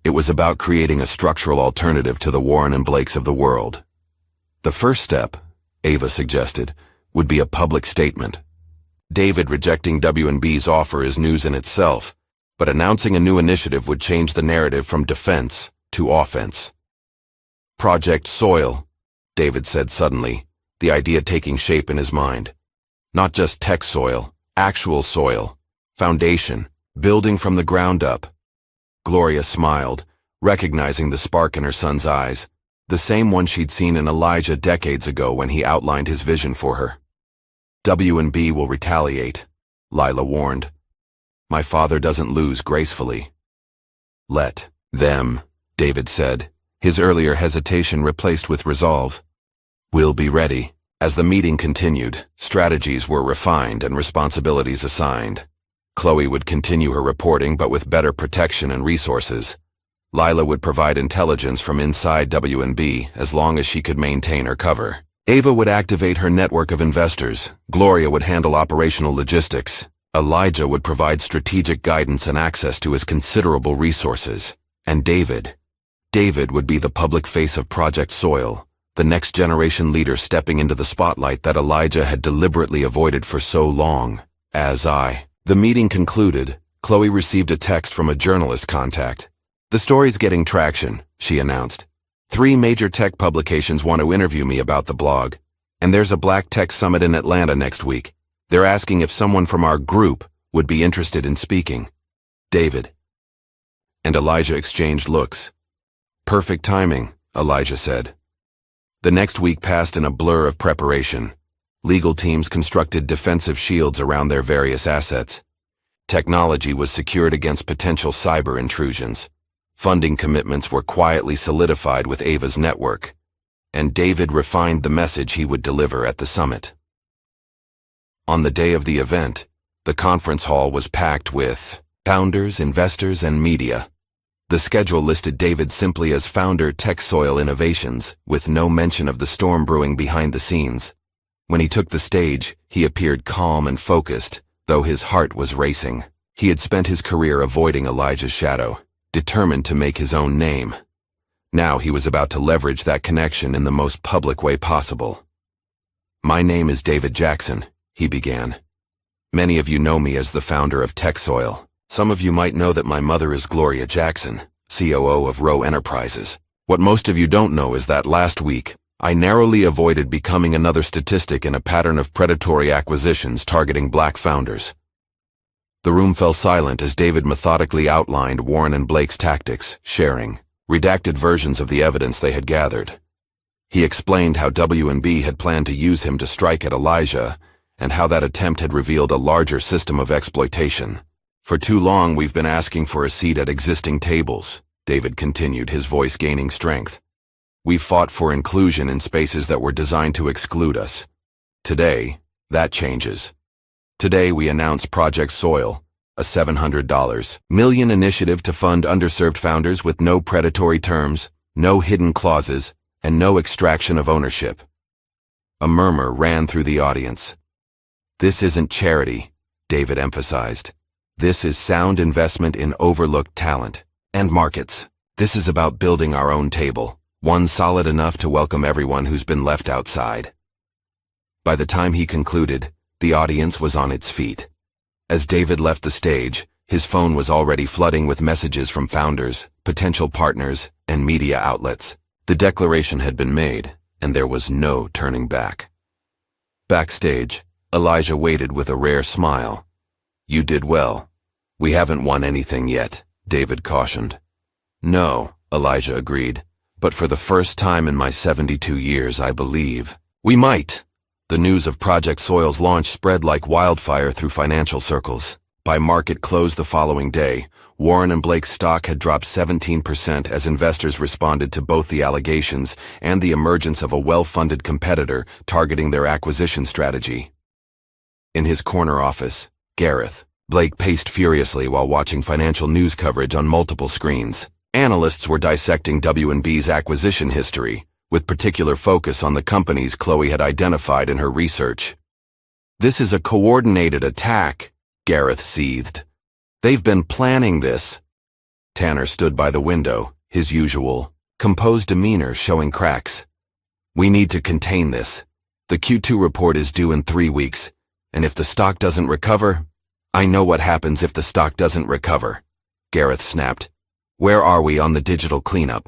It was about creating a structural alternative to the Warren and Blakes of the world. The first step, Ava suggested, would be a public statement. David rejecting W&B's offer is news in itself, but announcing a new initiative would change the narrative from defense to offense. Project Soil, David said suddenly, the idea taking shape in his mind. Not just tech soil, actual soil, foundation, building from the ground up. Gloria smiled, recognizing the spark in her son's eyes, the same one she'd seen in Elijah decades ago when he outlined his vision for her. W&B will retaliate, Lila warned. My father doesn't lose gracefully. Let them, David said, his earlier hesitation replaced with resolve. We'll be ready. As the meeting continued, strategies were refined and responsibilities assigned. Chloe would continue her reporting but with better protection and resources. Lila would provide intelligence from inside W&B as long as she could maintain her cover. Ava would activate her network of investors. Gloria would handle operational logistics. Elijah would provide strategic guidance and access to his considerable resources. And David would be the public face of Project Soil, the next generation leader stepping into the spotlight that Elijah had deliberately avoided for so long. The meeting concluded, Chloe received a text from a journalist contact. The story's getting traction, she announced. 3 major tech publications want to interview me about the blog, and there's a Black Tech Summit in Atlanta next week. They're asking if someone from our group would be interested in speaking. David and Elijah exchanged looks. Perfect timing, Elijah said. The next week passed in a blur of preparation. Legal teams constructed defensive shields around their various assets. Technology was secured against potential cyber intrusions. Funding commitments were quietly solidified with Ava's network, and David refined the message he would deliver at the summit. On the day of the event, the conference hall was packed with founders, investors, and media. The schedule listed David simply as founder Tech Soil Innovations, with no mention of the storm brewing behind the scenes. When he took the stage, he appeared calm and focused, though his heart was racing. He had spent his career avoiding Elijah's shadow, determined to make his own name. Now he was about to leverage that connection in the most public way possible. My name is David Jackson, he began. Many of you know me as the founder of Tech Soil. Some of you might know that my mother is Gloria Jackson, COO of Rowe Enterprises. What most of you don't know is that last week, I narrowly avoided becoming another statistic in a pattern of predatory acquisitions targeting Black founders. The room fell silent as David methodically outlined Warren and Blake's tactics, sharing redacted versions of the evidence they had gathered. He explained how W&B had planned to use him to strike at Elijah, and how that attempt had revealed a larger system of exploitation. For too long we've been asking for a seat at existing tables, David continued, his voice gaining strength. We've fought for inclusion in spaces that were designed to exclude us. Today, that changes. Today we announce Project Soil, a $700 million initiative to fund underserved founders with no predatory terms, no hidden clauses, and no extraction of ownership. A murmur ran through the audience. This isn't charity, David emphasized. This is sound investment in overlooked talent and markets. This is about building our own table, one solid enough to welcome everyone who's been left outside. By the time he concluded, the audience was on its feet. As David left the stage, his phone was already flooding with messages from founders, potential partners, and media outlets. The declaration had been made, and there was no turning back. Backstage, Elijah waited with a rare smile. You did well. We haven't won anything yet, David cautioned. No, Elijah agreed, but for the first time in my 72 years, I believe we might. The news of Project Soil's launch spread like wildfire through financial circles. By market close the following day, Warren and Blake's stock had dropped 17% as investors responded to both the allegations and the emergence of a well-funded competitor targeting their acquisition strategy. In his corner office, Gareth, Blake paced furiously while watching financial news coverage on multiple screens. Analysts were dissecting W&B's acquisition history, with particular focus on the companies Chloe had identified in her research. This is a coordinated attack, Gareth seethed. They've been planning this. Tanner stood by the window, his usual, composed demeanor showing cracks. We need to contain this. The Q2 report is due in 3 weeks, and if the stock doesn't recover, I know what happens if the stock doesn't recover, Gareth snapped. Where are we on the digital cleanup?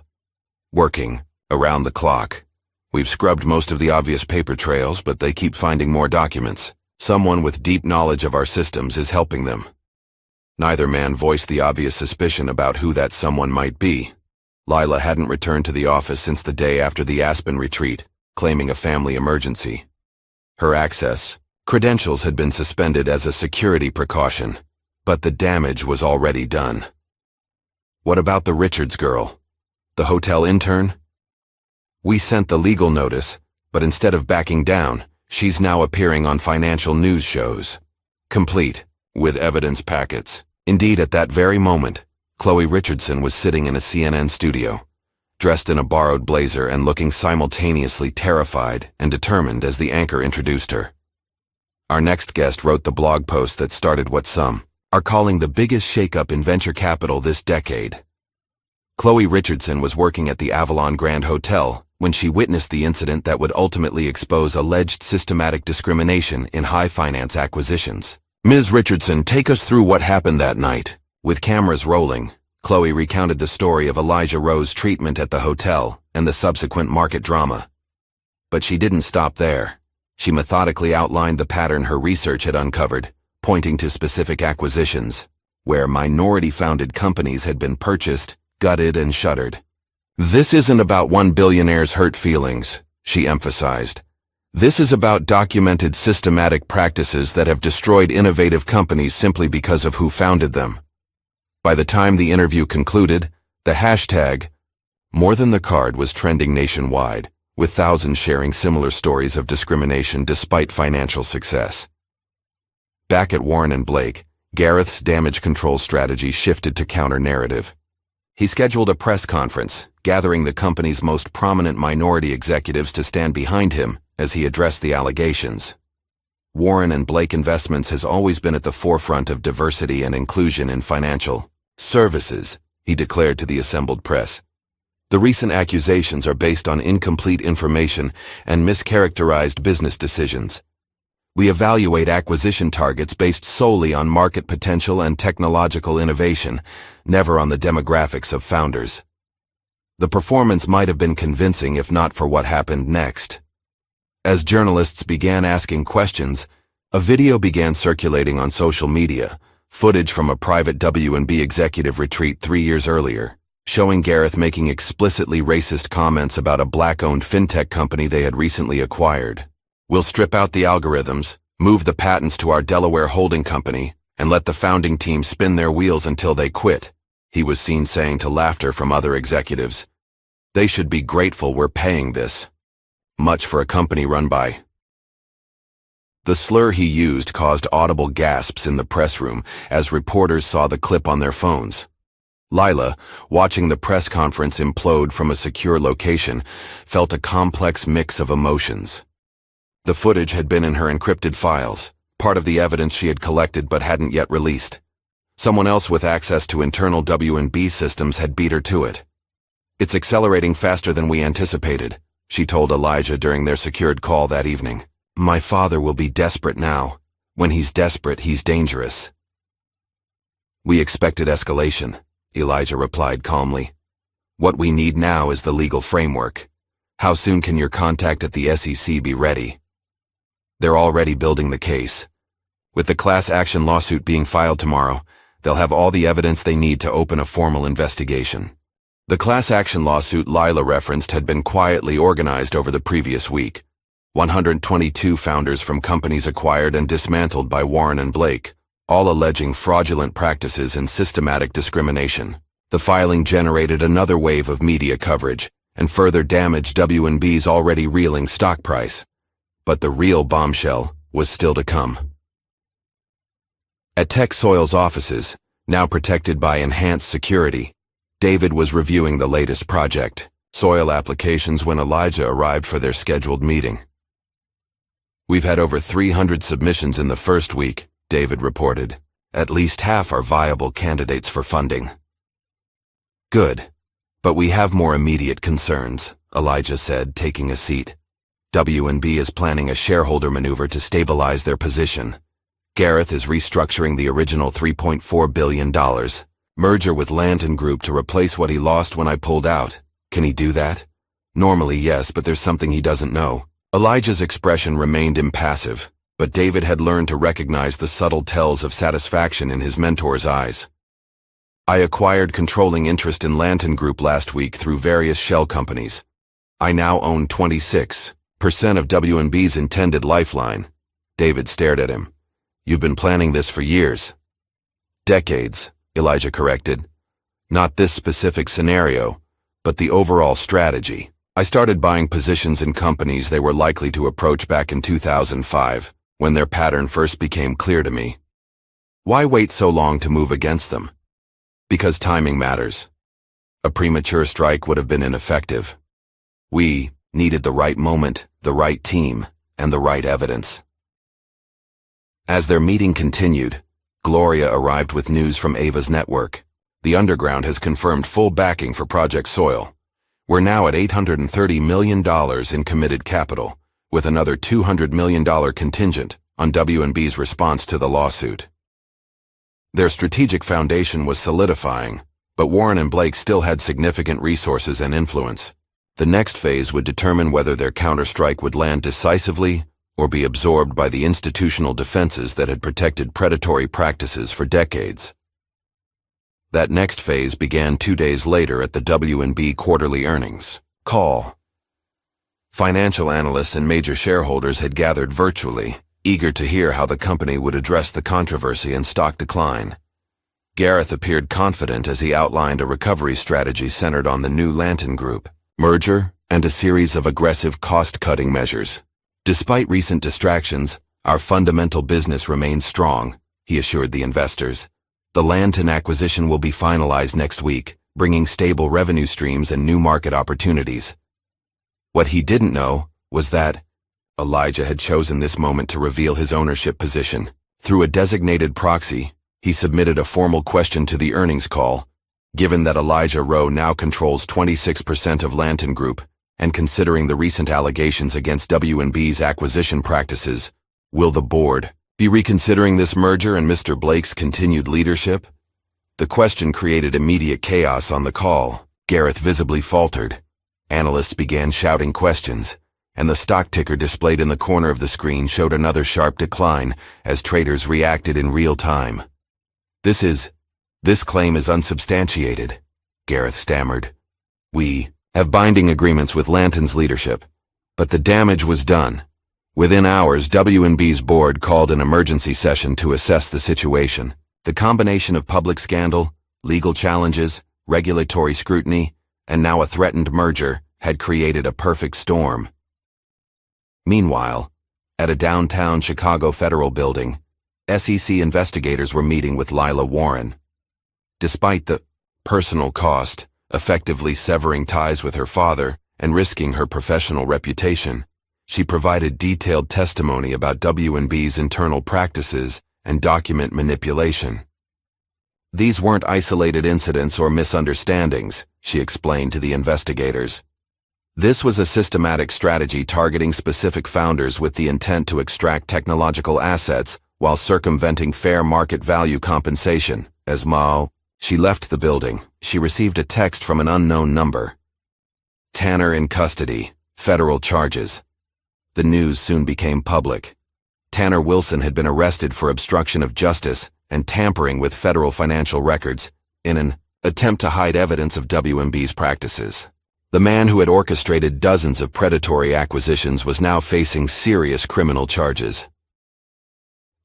Working, around the clock. We've scrubbed most of the obvious paper trails, but they keep finding more documents. Someone with deep knowledge of our systems is helping them. Neither man voiced the obvious suspicion about who that someone might be. Lila hadn't returned to the office since the day after the Aspen retreat, claiming a family emergency. Her credentials had been suspended as a security precaution, but the damage was already done. What about the Richards girl? The hotel intern? We sent the legal notice, but instead of backing down, she's now appearing on financial news shows. Complete, with evidence packets. Indeed, at that very moment, Chloe Richardson was sitting in a CNN studio, dressed in a borrowed blazer and looking simultaneously terrified and determined as the anchor introduced her. Our next guest wrote the blog post that started what some are calling the biggest shakeup in venture capital this decade. Chloe Richardson was working at the Avalon Grand Hotel when she witnessed the incident that would ultimately expose alleged systematic discrimination in high finance acquisitions. Ms. Richardson, take us through what happened that night. With cameras rolling, Chloe recounted the story of Elijah Rowe's treatment at the hotel and the subsequent market drama. But she didn't stop there. She methodically outlined the pattern her research had uncovered, pointing to specific acquisitions, where minority-founded companies had been purchased, gutted, and shuttered. This isn't about one billionaire's hurt feelings, she emphasized. This is about documented systematic practices that have destroyed innovative companies simply because of who founded them. By the time the interview concluded, the hashtag #MoreThanTheCard was trending nationwide, with thousands sharing similar stories of discrimination despite financial success. Back at Warren & Blake, Gareth's damage control strategy shifted to counter-narrative. He scheduled a press conference, gathering the company's most prominent minority executives to stand behind him as he addressed the allegations. Warren & Blake Investments has always been at the forefront of diversity and inclusion in financial services, he declared to the assembled press. The recent accusations are based on incomplete information and mischaracterized business decisions. We evaluate acquisition targets based solely on market potential and technological innovation, never on the demographics of founders. The performance might have been convincing if not for what happened next. As journalists began asking questions, a video began circulating on social media, footage from a private W&B executive retreat 3 years earlier, showing Gareth making explicitly racist comments about a black-owned fintech company they had recently acquired. We'll strip out the algorithms, move the patents to our Delaware holding company, and let the founding team spin their wheels until they quit, he was seen saying to laughter from other executives. They should be grateful we're paying this much for a company run by. The slur he used caused audible gasps in the press room as reporters saw the clip on their phones. Lila, watching the press conference implode from a secure location, felt a complex mix of emotions. The footage had been in her encrypted files, part of the evidence she had collected but hadn't yet released. Someone else with access to internal W&B systems had beat her to it. It's accelerating faster than we anticipated, she told Elijah during their secured call that evening. My father will be desperate now. When he's desperate, he's dangerous. We expected escalation, Elijah replied calmly. What we need now is the legal framework. How soon can your contact at the SEC be ready? They're already building the case. With the class action lawsuit being filed tomorrow, they'll have all the evidence they need to open a formal investigation. The class action lawsuit Lila referenced had been quietly organized over the previous week. 122 founders from companies acquired and dismantled by Warren & Blake, all alleging fraudulent practices and systematic discrimination. The filing generated another wave of media coverage and further damaged W&B's already reeling stock price. But the real bombshell was still to come. At TechSoil's offices, now protected by enhanced security, David was reviewing the latest project, Soil applications, when Elijah arrived for their scheduled meeting. We've had over 300 submissions in the first week, David reported. At least half are viable candidates for funding. Good. But we have more immediate concerns, Elijah said, taking a seat. W&B is planning a shareholder maneuver to stabilize their position. Gareth is restructuring the original $3.4 billion merger with Lantern Group to replace what he lost when I pulled out. Can he do that? Normally, yes, but there's something he doesn't know. Elijah's expression remained impassive, but David had learned to recognize the subtle tells of satisfaction in his mentor's eyes. I acquired controlling interest in Lantern Group last week through various shell companies. I now own 26% of W&B's intended lifeline. David stared at him. You've been planning this for years. Decades, Elijah corrected. Not this specific scenario, but the overall strategy. I started buying positions in companies they were likely to approach back in 2005, when their pattern first became clear to me. Why wait so long to move against them? Because timing matters. A premature strike would have been ineffective. We needed the right moment, the right team, and the right evidence. As their meeting continued, Gloria arrived with news from Ava's network. The Underground has confirmed full backing for Project Soil. We're now at $830 million in committed capital, with another $200 million contingent on W&B's response to the lawsuit. Their strategic foundation was solidifying, but Warren and Blake still had significant resources and influence. The next phase would determine whether their counterstrike would land decisively or be absorbed by the institutional defenses that had protected predatory practices for decades. That next phase began 2 days later at the W&B quarterly earnings call. Financial analysts and major shareholders had gathered virtually, eager to hear how the company would address the controversy and stock decline. Gareth appeared confident as he outlined a recovery strategy centered on the new Lantern Group merger and a series of aggressive cost-cutting measures. Despite recent distractions, our fundamental business remains strong, he assured the investors. The Lantern acquisition will be finalized next week, bringing stable revenue streams and new market opportunities. What he didn't know was that Elijah had chosen this moment to reveal his ownership position. Through a designated proxy, he submitted a formal question to the earnings call. Given that Elijah Rowe now controls 26% of Lantern Group, and considering the recent allegations against W&B's acquisition practices, will the board be reconsidering this merger and Mr. Blake's continued leadership? The question created immediate chaos on the call. Gareth visibly faltered. Analysts began shouting questions, and the stock ticker displayed in the corner of the screen showed another sharp decline as traders reacted in real time. This claim is unsubstantiated, Gareth stammered. We have binding agreements with Lantern's leadership, but the damage was done. Within hours, W&B's board called an emergency session to assess the situation. The combination of public scandal, legal challenges, regulatory scrutiny, and now a threatened merger had created a perfect storm. Meanwhile, at a downtown Chicago federal building, SEC investigators were meeting with Lila Warren. Despite the personal cost, effectively severing ties with her father and risking her professional reputation, she provided detailed testimony about W&B's internal practices and document manipulation. These weren't isolated incidents or misunderstandings, she explained to the investigators. This was a systematic strategy targeting specific founders with the intent to extract technological assets while circumventing fair market value compensation. As she left the building, she received a text from an unknown number. Tanner in custody, federal charges. The news soon became public. Tanner Wilson had been arrested for obstruction of justice and tampering with federal financial records in an attempt to hide evidence of W&B's practices. The man who had orchestrated dozens of predatory acquisitions was now facing serious criminal charges.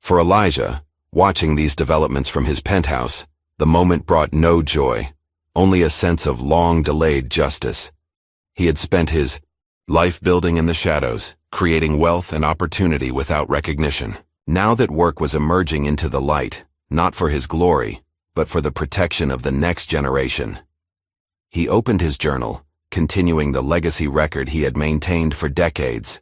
For Elijah, watching these developments from his penthouse, the moment brought no joy, only a sense of long-delayed justice. He had spent his life building in the shadows, creating wealth and opportunity without recognition. Now that work was emerging into the light, not for his glory, but for the protection of the next generation. He opened his journal, continuing the legacy record he had maintained for decades.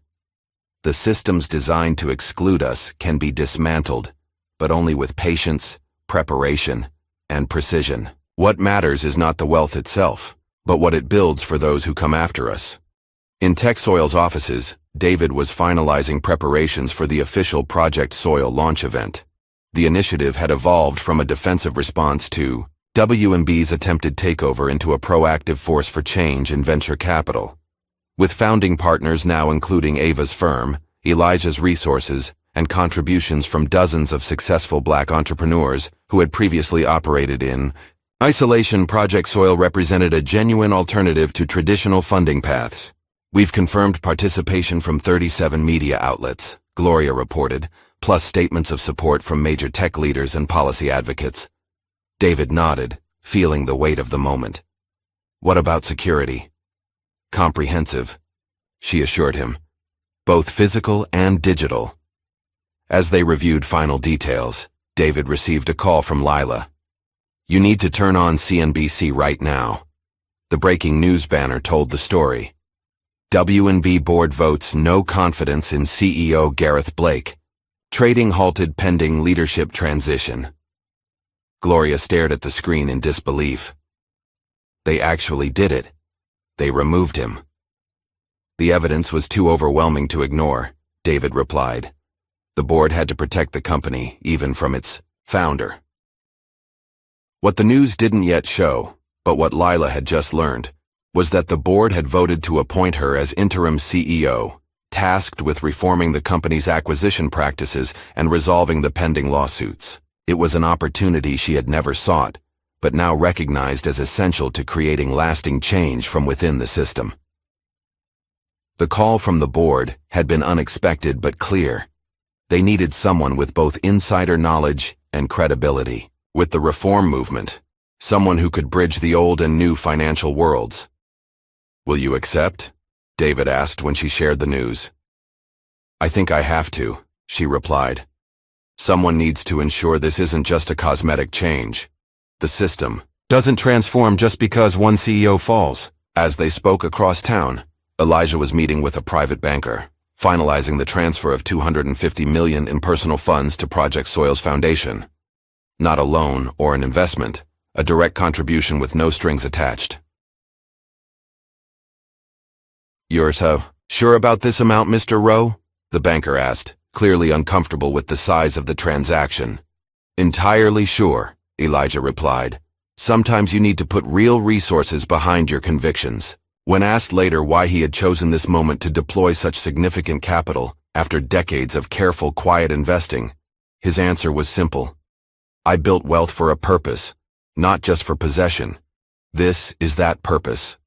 The systems designed to exclude us can be dismantled, but only with patience, preparation, and precision. What matters is not the wealth itself, but what it builds for those who come after us. In TechSoil's offices, David was finalizing preparations for the official Project Soil launch event. The initiative had evolved from a defensive response to WNB's attempted takeover into a proactive force for change in venture capital. With founding partners now including Ava's firm, Elijah's Resources, and contributions from dozens of successful Black entrepreneurs who had previously operated in isolation, Project Soil represented a genuine alternative to traditional funding paths. We've confirmed participation from 37 media outlets, Gloria reported, plus statements of support from major tech leaders and policy advocates. David nodded, feeling the weight of the moment. What about security? Comprehensive, she assured him. Both physical and digital. As they reviewed final details, David received a call from Lila. You need to turn on CNBC right now. The breaking news banner told the story. WNB board votes no confidence in CEO Gareth Blake. Trading halted pending leadership transition. Gloria stared at the screen in disbelief. They actually did it. They removed him. The evidence was too overwhelming to ignore, David replied. The board had to protect the company, even from its founder. What the news didn't yet show, but what Lila had just learned, was that the board had voted to appoint her as interim CEO, tasked with reforming the company's acquisition practices and resolving the pending lawsuits. It was an opportunity she had never sought, but now recognized as essential to creating lasting change from within the system. The call from the board had been unexpected but clear. They needed someone with both insider knowledge and credibility. With the reform movement, someone who could bridge the old and new financial worlds. Will you accept? David asked when she shared the news. I think I have to, she replied. Someone needs to ensure this isn't just a cosmetic change. The system doesn't transform just because one CEO falls. As they spoke across town, Elijah was meeting with a private banker, finalizing the transfer of $250 million in personal funds to Project Soil's foundation. Not a loan or an investment, a direct contribution with no strings attached. You're so sure about this amount, Mr. Rowe? The banker asked, clearly uncomfortable with the size of the transaction. Entirely sure, Elijah replied. Sometimes you need to put real resources behind your convictions. When asked later why he had chosen this moment to deploy such significant capital after decades of careful, quiet investing, his answer was simple. I built wealth for a purpose, not just for possession. This is that purpose.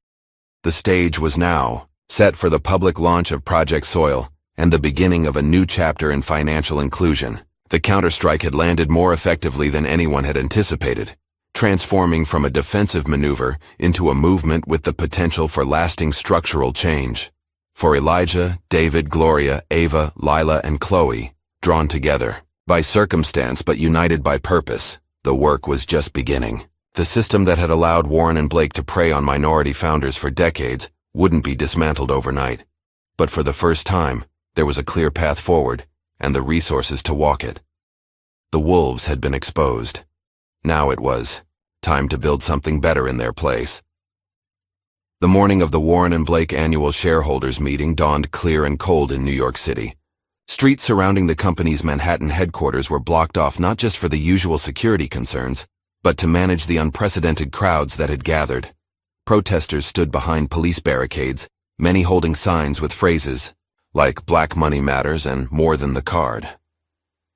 The stage was now set for the public launch of Project Soil and the beginning of a new chapter in financial inclusion. The counterstrike had landed more effectively than anyone had anticipated, transforming from a defensive maneuver into a movement with the potential for lasting structural change. For Elijah, David, Gloria, Ava, Lila, and Chloe, drawn together by circumstance but united by purpose, the work was just beginning. The system that had allowed Warren and Blake to prey on minority founders for decades wouldn't be dismantled overnight. But for the first time, there was a clear path forward and the resources to walk it. The wolves had been exposed. Now it was time to build something better in their place. The morning of the Warren and Blake annual shareholders meeting dawned clear and cold in New York City. Streets surrounding the company's Manhattan headquarters were blocked off not just for the usual security concerns, but to manage the unprecedented crowds that had gathered. Protesters stood behind police barricades, many holding signs with phrases like "Black Money Matters" and "More Than the Card."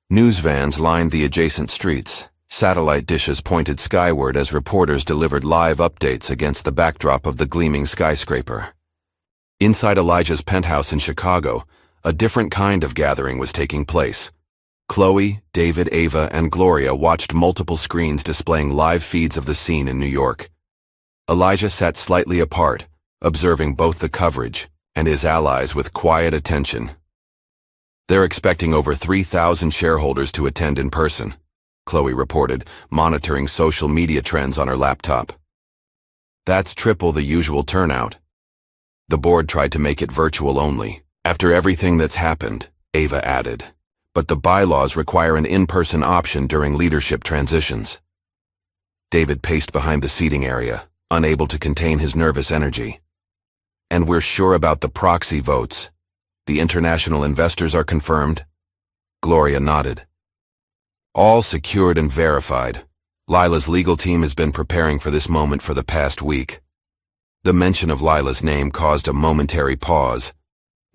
News vans lined the adjacent streets. Satellite dishes pointed skyward as reporters delivered live updates against the backdrop of the gleaming skyscraper. Inside Elijah's penthouse in Chicago, a different kind of gathering was taking place. Chloe, David, Ava, and Gloria watched multiple screens displaying live feeds of the scene in New York. Elijah sat slightly apart, observing both the coverage and his allies with quiet attention. They're expecting over 3,000 shareholders to attend in person, Chloe reported, monitoring social media trends on her laptop. That's triple the usual turnout. The board tried to make it virtual only. After everything that's happened, Ava added. but the bylaws require an in-person option during leadership transitions. David paced behind the seating area, unable to contain his nervous energy. And we're sure about the proxy votes. The international investors are confirmed? Gloria nodded. All secured and verified. Lila's legal team has been preparing for this moment for the past week. The mention of Lila's name caused a momentary pause.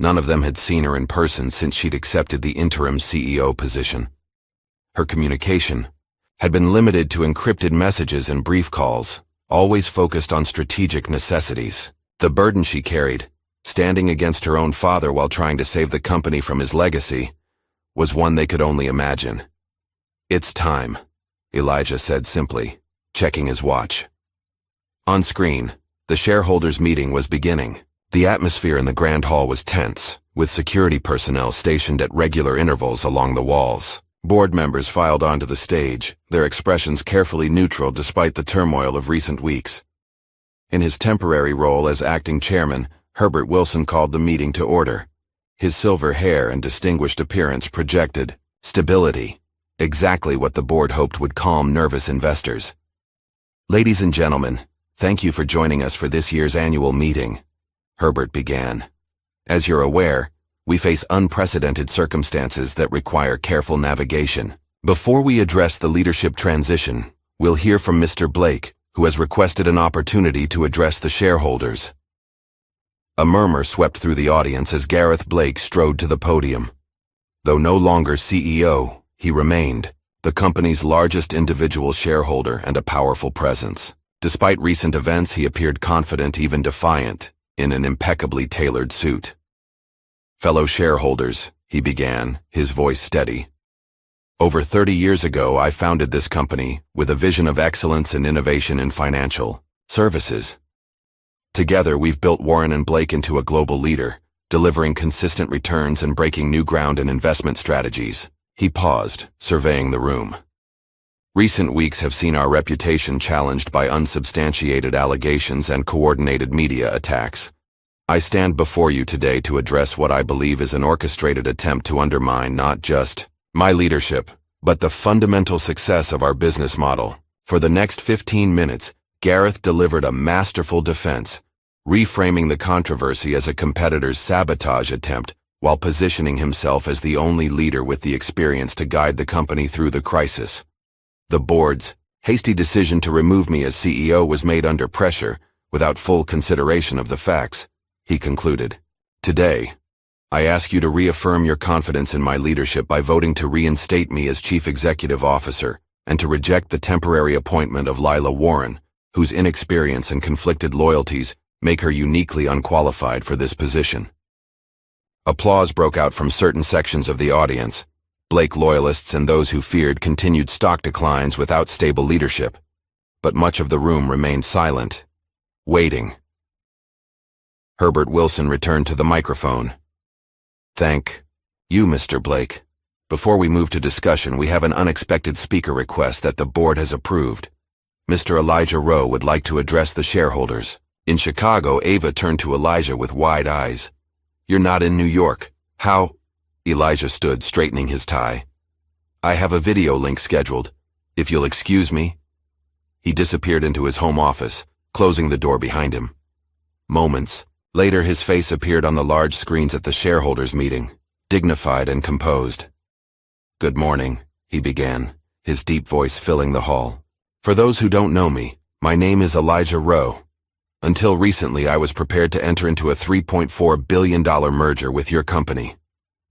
None of them had seen her in person since she'd accepted the interim CEO position. Her communication had been limited to encrypted messages and brief calls, always focused on strategic necessities. The burden she carried, standing against her own father while trying to save the company from his legacy, was one they could only imagine. "It's time," Elijah said simply, checking his watch. On screen, the shareholders' meeting was beginning. The atmosphere in the grand hall was tense, with security personnel stationed at regular intervals along the walls. Board members filed onto the stage, their expressions carefully neutral despite the turmoil of recent weeks. In his temporary role as acting chairman, Herbert Wilson called the meeting to order. His silver hair and distinguished appearance projected stability, exactly what the board hoped would calm nervous investors. "Ladies and gentlemen, thank you for joining us for this year's annual meeting," Herbert began. "As you're aware, we face unprecedented circumstances that require careful navigation. Before we address the leadership transition, we'll hear from Mr. Blake, who has requested an opportunity to address the shareholders." A murmur swept through the audience as Gareth Blake strode to the podium. Though no longer CEO, he remained the company's largest individual shareholder and a powerful presence. Despite recent events, he appeared confident, even defiant, in an impeccably tailored suit. "Fellow shareholders," he began, his voice steady. "Over 30 years ago, I founded this company with a vision of excellence and innovation in financial services. Together, we've built Warren & Blake into a global leader, delivering consistent returns and breaking new ground in investment strategies." He paused, surveying the room. "Recent weeks have seen our reputation challenged by unsubstantiated allegations and coordinated media attacks. I stand before you today to address what I believe is an orchestrated attempt to undermine not just my leadership, but the fundamental success of our business model." For the next 15 minutes, Gareth delivered a masterful defense, reframing the controversy as a competitor's sabotage attempt while positioning himself as the only leader with the experience to guide the company through the crisis. "The board's hasty decision to remove me as CEO was made under pressure, without full consideration of the facts," he concluded. "Today, I ask you to reaffirm your confidence in my leadership by voting to reinstate me as Chief Executive Officer and to reject the temporary appointment of Lila Warren, whose inexperience and conflicted loyalties make her uniquely unqualified for this position." Applause broke out from certain sections of the audience. Blake loyalists and those who feared continued stock declines without stable leadership. But much of the room remained silent, waiting. Herbert Wilson returned to the microphone. "Thank you, Mr. Blake. Before we move to discussion, we have an unexpected speaker request that the board has approved. Mr. Elijah Rowe would like to address the shareholders." In Chicago, Ava turned to Elijah with wide eyes. "You're not in New York. How?" Elijah stood, straightening his tie. "I have a video link scheduled, if you'll excuse me." He disappeared into his home office, closing the door behind him. Moments later, his face appeared on the large screens at the shareholders' meeting, dignified and composed. "Good morning," he began, his deep voice filling the hall. "For those who don't know me, my name is Elijah Rowe. Until recently, I was prepared to enter into a $3.4 billion merger with your company.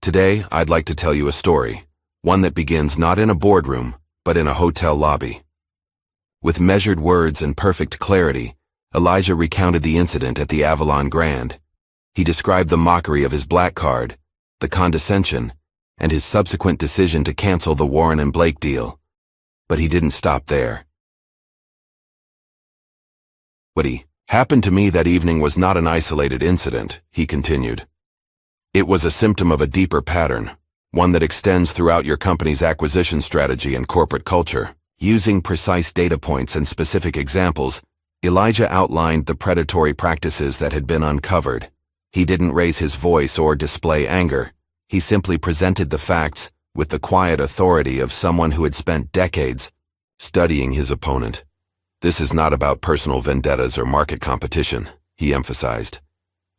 Today, I'd like to tell you a story, one that begins not in a boardroom, but in a hotel lobby." With measured words and perfect clarity, Elijah recounted the incident at the Avalon Grand. He described the mockery of his black card, the condescension, and his subsequent decision to cancel the Warren & Blake deal. But he didn't stop there. "What happened to me that evening was not an isolated incident," he continued. "It was a symptom of a deeper pattern, one that extends throughout your company's acquisition strategy and corporate culture." Using precise data points and specific examples, Elijah outlined the predatory practices that had been uncovered. He didn't raise his voice or display anger. He simply presented the facts, with the quiet authority of someone who had spent decades studying his opponent. This is not about personal vendettas or market competition, he emphasized.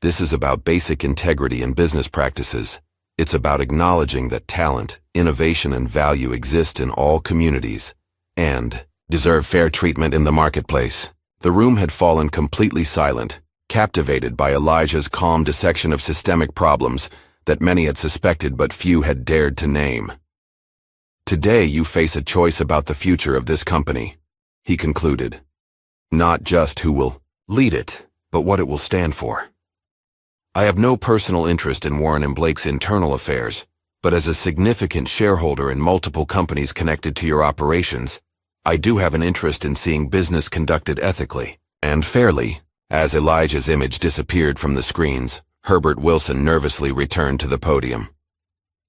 This is about basic integrity in business practices. It's about acknowledging that talent, innovation, and value exist in all communities and deserve fair treatment in the marketplace. The room had fallen completely silent, captivated by Elijah's calm dissection of systemic problems that many had suspected but few had dared to name. Today you face a choice about the future of this company, he concluded. Not just who will lead it, but what it will stand for. I have no personal interest in Warren and Blake's internal affairs, but as a significant shareholder in multiple companies connected to your operations, I do have an interest in seeing business conducted ethically and fairly. As Elijah's image disappeared from the screens, Herbert Wilson nervously returned to the podium.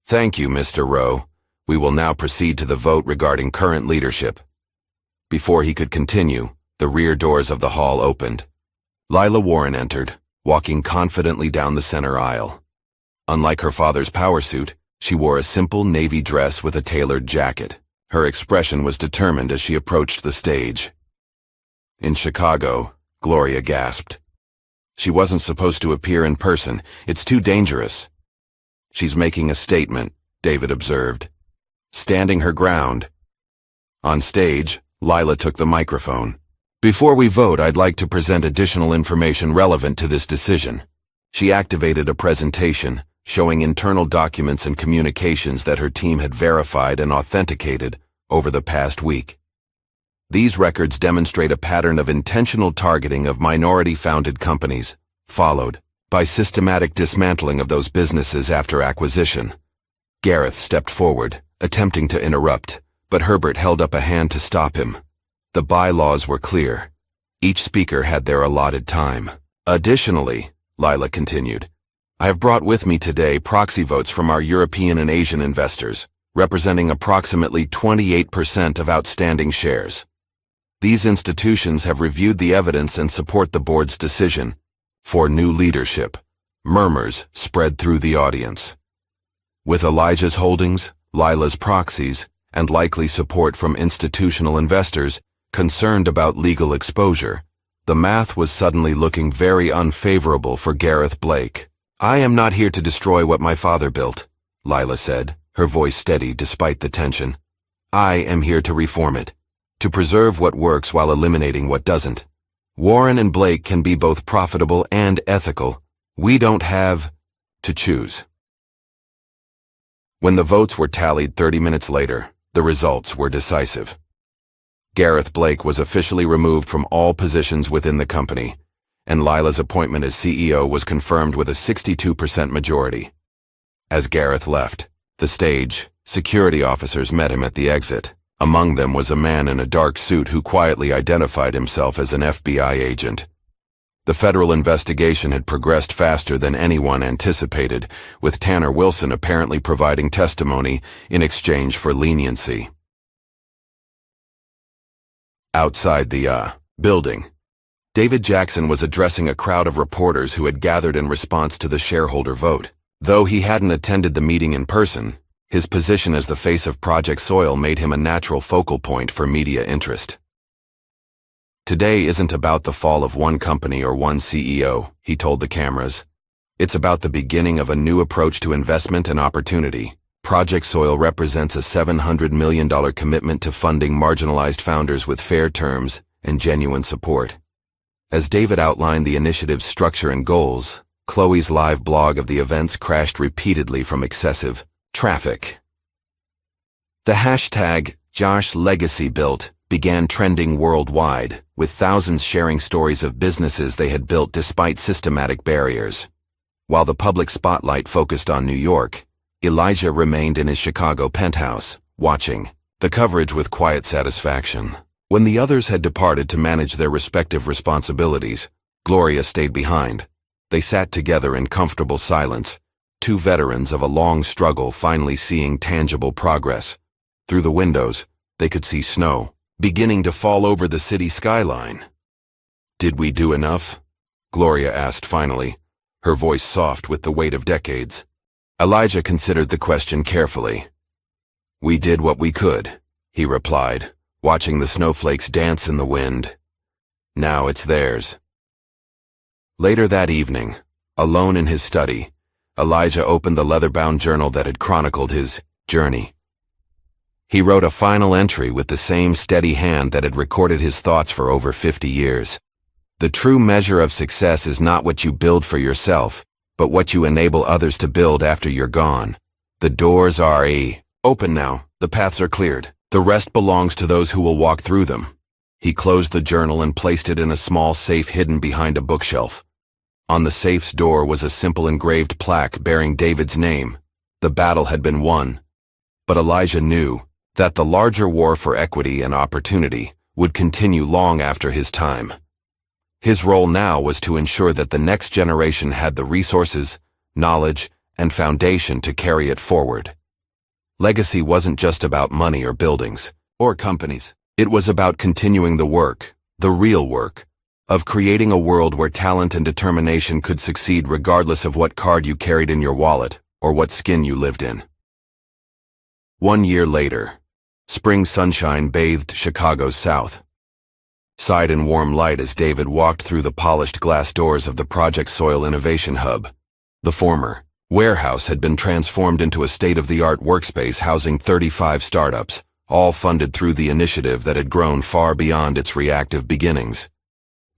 Thank you, Mr. Rowe. We will now proceed to the vote regarding current leadership. Before he could continue, the rear doors of the hall opened. Lila Warren entered, walking confidently down the center aisle. Unlike her father's power suit, she wore a simple navy dress with a tailored jacket. Her expression was determined as she approached the stage. In Chicago, Gloria gasped. She wasn't supposed to appear in person. It's too dangerous. She's making a statement, David observed. Standing her ground. On stage, Lila took the microphone. Before we vote, I'd like to present additional information relevant to this decision. She activated a presentation, showing internal documents and communications that her team had verified and authenticated over the past week. These records demonstrate a pattern of intentional targeting of minority-founded companies, followed by systematic dismantling of those businesses after acquisition. Gareth stepped forward, attempting to interrupt, but Herbert held up a hand to stop him. The bylaws were clear. Each speaker had their allotted time. Additionally, Lila continued, I have brought with me today proxy votes from our European and Asian investors, representing approximately 28% of outstanding shares. These institutions have reviewed the evidence and support the board's decision for new leadership. Murmurs spread through the audience. With Elijah's holdings, Lila's proxies, and likely support from institutional investors concerned about legal exposure, the math was suddenly looking very unfavorable for Gareth Blake. I am not here to destroy what my father built, Lila said, her voice steady despite the tension. I am here to reform it, to preserve what works while eliminating what doesn't. Warren and Blake can be both profitable and ethical. We don't have to choose. When the votes were tallied 30 minutes later, the results were decisive. Gareth Blake was officially removed from all positions within the company, and Lila's appointment as CEO was confirmed with a 62% majority. As Gareth left the stage, security officers met him at the exit. Among them was a man in a dark suit who quietly identified himself as an FBI agent. The federal investigation had progressed faster than anyone anticipated, with Tanner Wilson apparently providing testimony in exchange for leniency. Outside the building, David Jackson was addressing a crowd of reporters who had gathered in response to the shareholder vote. Though he hadn't attended the meeting in person, his position as the face of Project Soil made him a natural focal point for media interest. Today isn't about the fall of one company or one CEO, he told the cameras. It's about the beginning of a new approach to investment and opportunity. Project Soil represents a $700 million commitment to funding marginalized founders with fair terms and genuine support. As David outlined the initiative's structure and goals, Chloe's live blog of the events crashed repeatedly from excessive traffic. The hashtag #JoshLegacyBuilt began trending worldwide, with thousands sharing stories of businesses they had built despite systematic barriers. While the public spotlight focused on New York, Elijah remained in his Chicago penthouse, watching the coverage with quiet satisfaction. When the others had departed to manage their respective responsibilities, Gloria stayed behind. They sat together in comfortable silence, two veterans of a long struggle finally seeing tangible progress. Through the windows, they could see snow beginning to fall over the city skyline. Did we do enough? Gloria asked finally, her voice soft with the weight of decades. Elijah considered the question carefully. "We did what we could," he replied, watching the snowflakes dance in the wind. "Now it's theirs." Later that evening, alone in his study, Elijah opened the leather-bound journal that had chronicled his journey. He wrote a final entry with the same steady hand that had recorded his thoughts for over 50 years. "The true measure of success is not what you build for yourself, but what you enable others to build after you're gone. The doors are open now, the paths are cleared. The rest belongs to those who will walk through them." He closed the journal and placed it in a small safe hidden behind a bookshelf. On the safe's door was a simple engraved plaque bearing David's name. The battle had been won. But Elijah knew that the larger war for equity and opportunity would continue long after his time. His role now was to ensure that the next generation had the resources, knowledge, and foundation to carry it forward. Legacy wasn't just about money or buildings, or companies. It was about continuing the work, the real work, of creating a world where talent and determination could succeed regardless of what card you carried in your wallet or what skin you lived in. 1 year later, spring sunshine bathed Chicago's south. Sighed in warm light as David walked through the polished glass doors of the Project Soil Innovation Hub. The former warehouse had been transformed into a state-of-the-art workspace housing 35 startups, all funded through the initiative that had grown far beyond its reactive beginnings.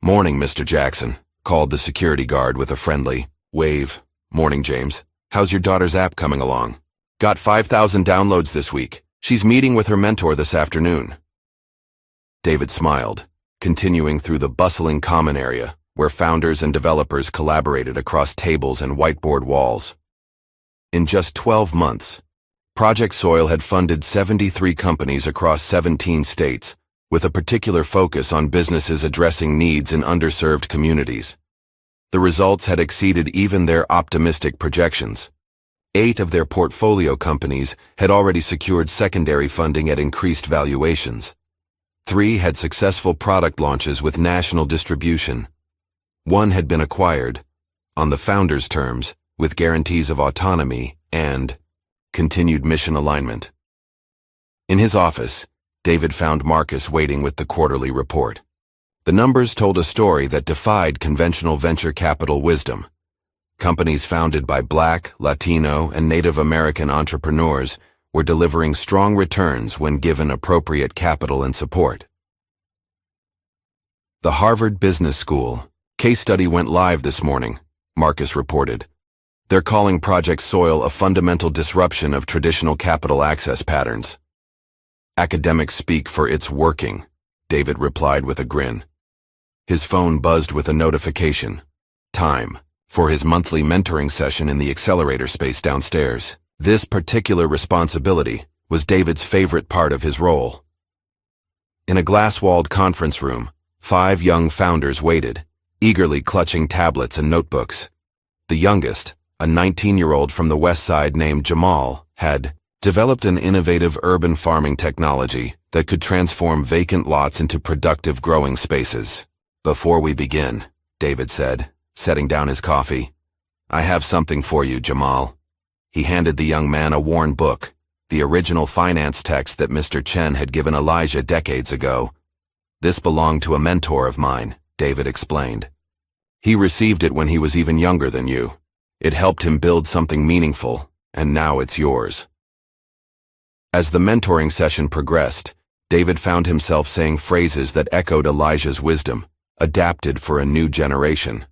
"Morning, Mr. Jackson," called the security guard with a friendly wave. "Morning, James. How's your daughter's app coming along?" "Got 5,000 downloads this week. She's meeting with her mentor this afternoon." David smiled, continuing through the bustling common area, where founders and developers collaborated across tables and whiteboard walls. In just 12 months, Project Soil had funded 73 companies across 17 states, with a particular focus on businesses addressing needs in underserved communities. The results had exceeded even their optimistic projections. 8 of their portfolio companies had already secured secondary funding at increased valuations. 3 had successful product launches with national distribution. 1 had been acquired, on the founder's terms, with guarantees of autonomy and continued mission alignment. In his office, David found Marcus waiting with the quarterly report. The numbers told a story that defied conventional venture capital wisdom. Companies founded by Black, Latino, and Native American entrepreneurs were delivering strong returns when given appropriate capital and support. The Harvard Business School case study went live this morning, Marcus reported. They're calling Project Soil a fundamental disruption of traditional capital access patterns. "Academics speak for it's working," David replied with a grin. His phone buzzed with a notification. Time for his monthly mentoring session in the accelerator space downstairs. This particular responsibility was David's favorite part of his role. In a glass-walled conference room, 5 young founders waited, eagerly clutching tablets and notebooks. The youngest, a 19-year-old from the West Side named Jamal, had developed an innovative urban farming technology that could transform vacant lots into productive growing spaces. "Before we begin," David said, setting down his coffee, "I have something for you, Jamal." He handed the young man a worn book, the original finance text that Mr. Chen had given Elijah decades ago. "This belonged to a mentor of mine," David explained. "He received it when he was even younger than you. It helped him build something meaningful, and now it's yours." As the mentoring session progressed, David found himself saying phrases that echoed Elijah's wisdom, adapted for a new generation.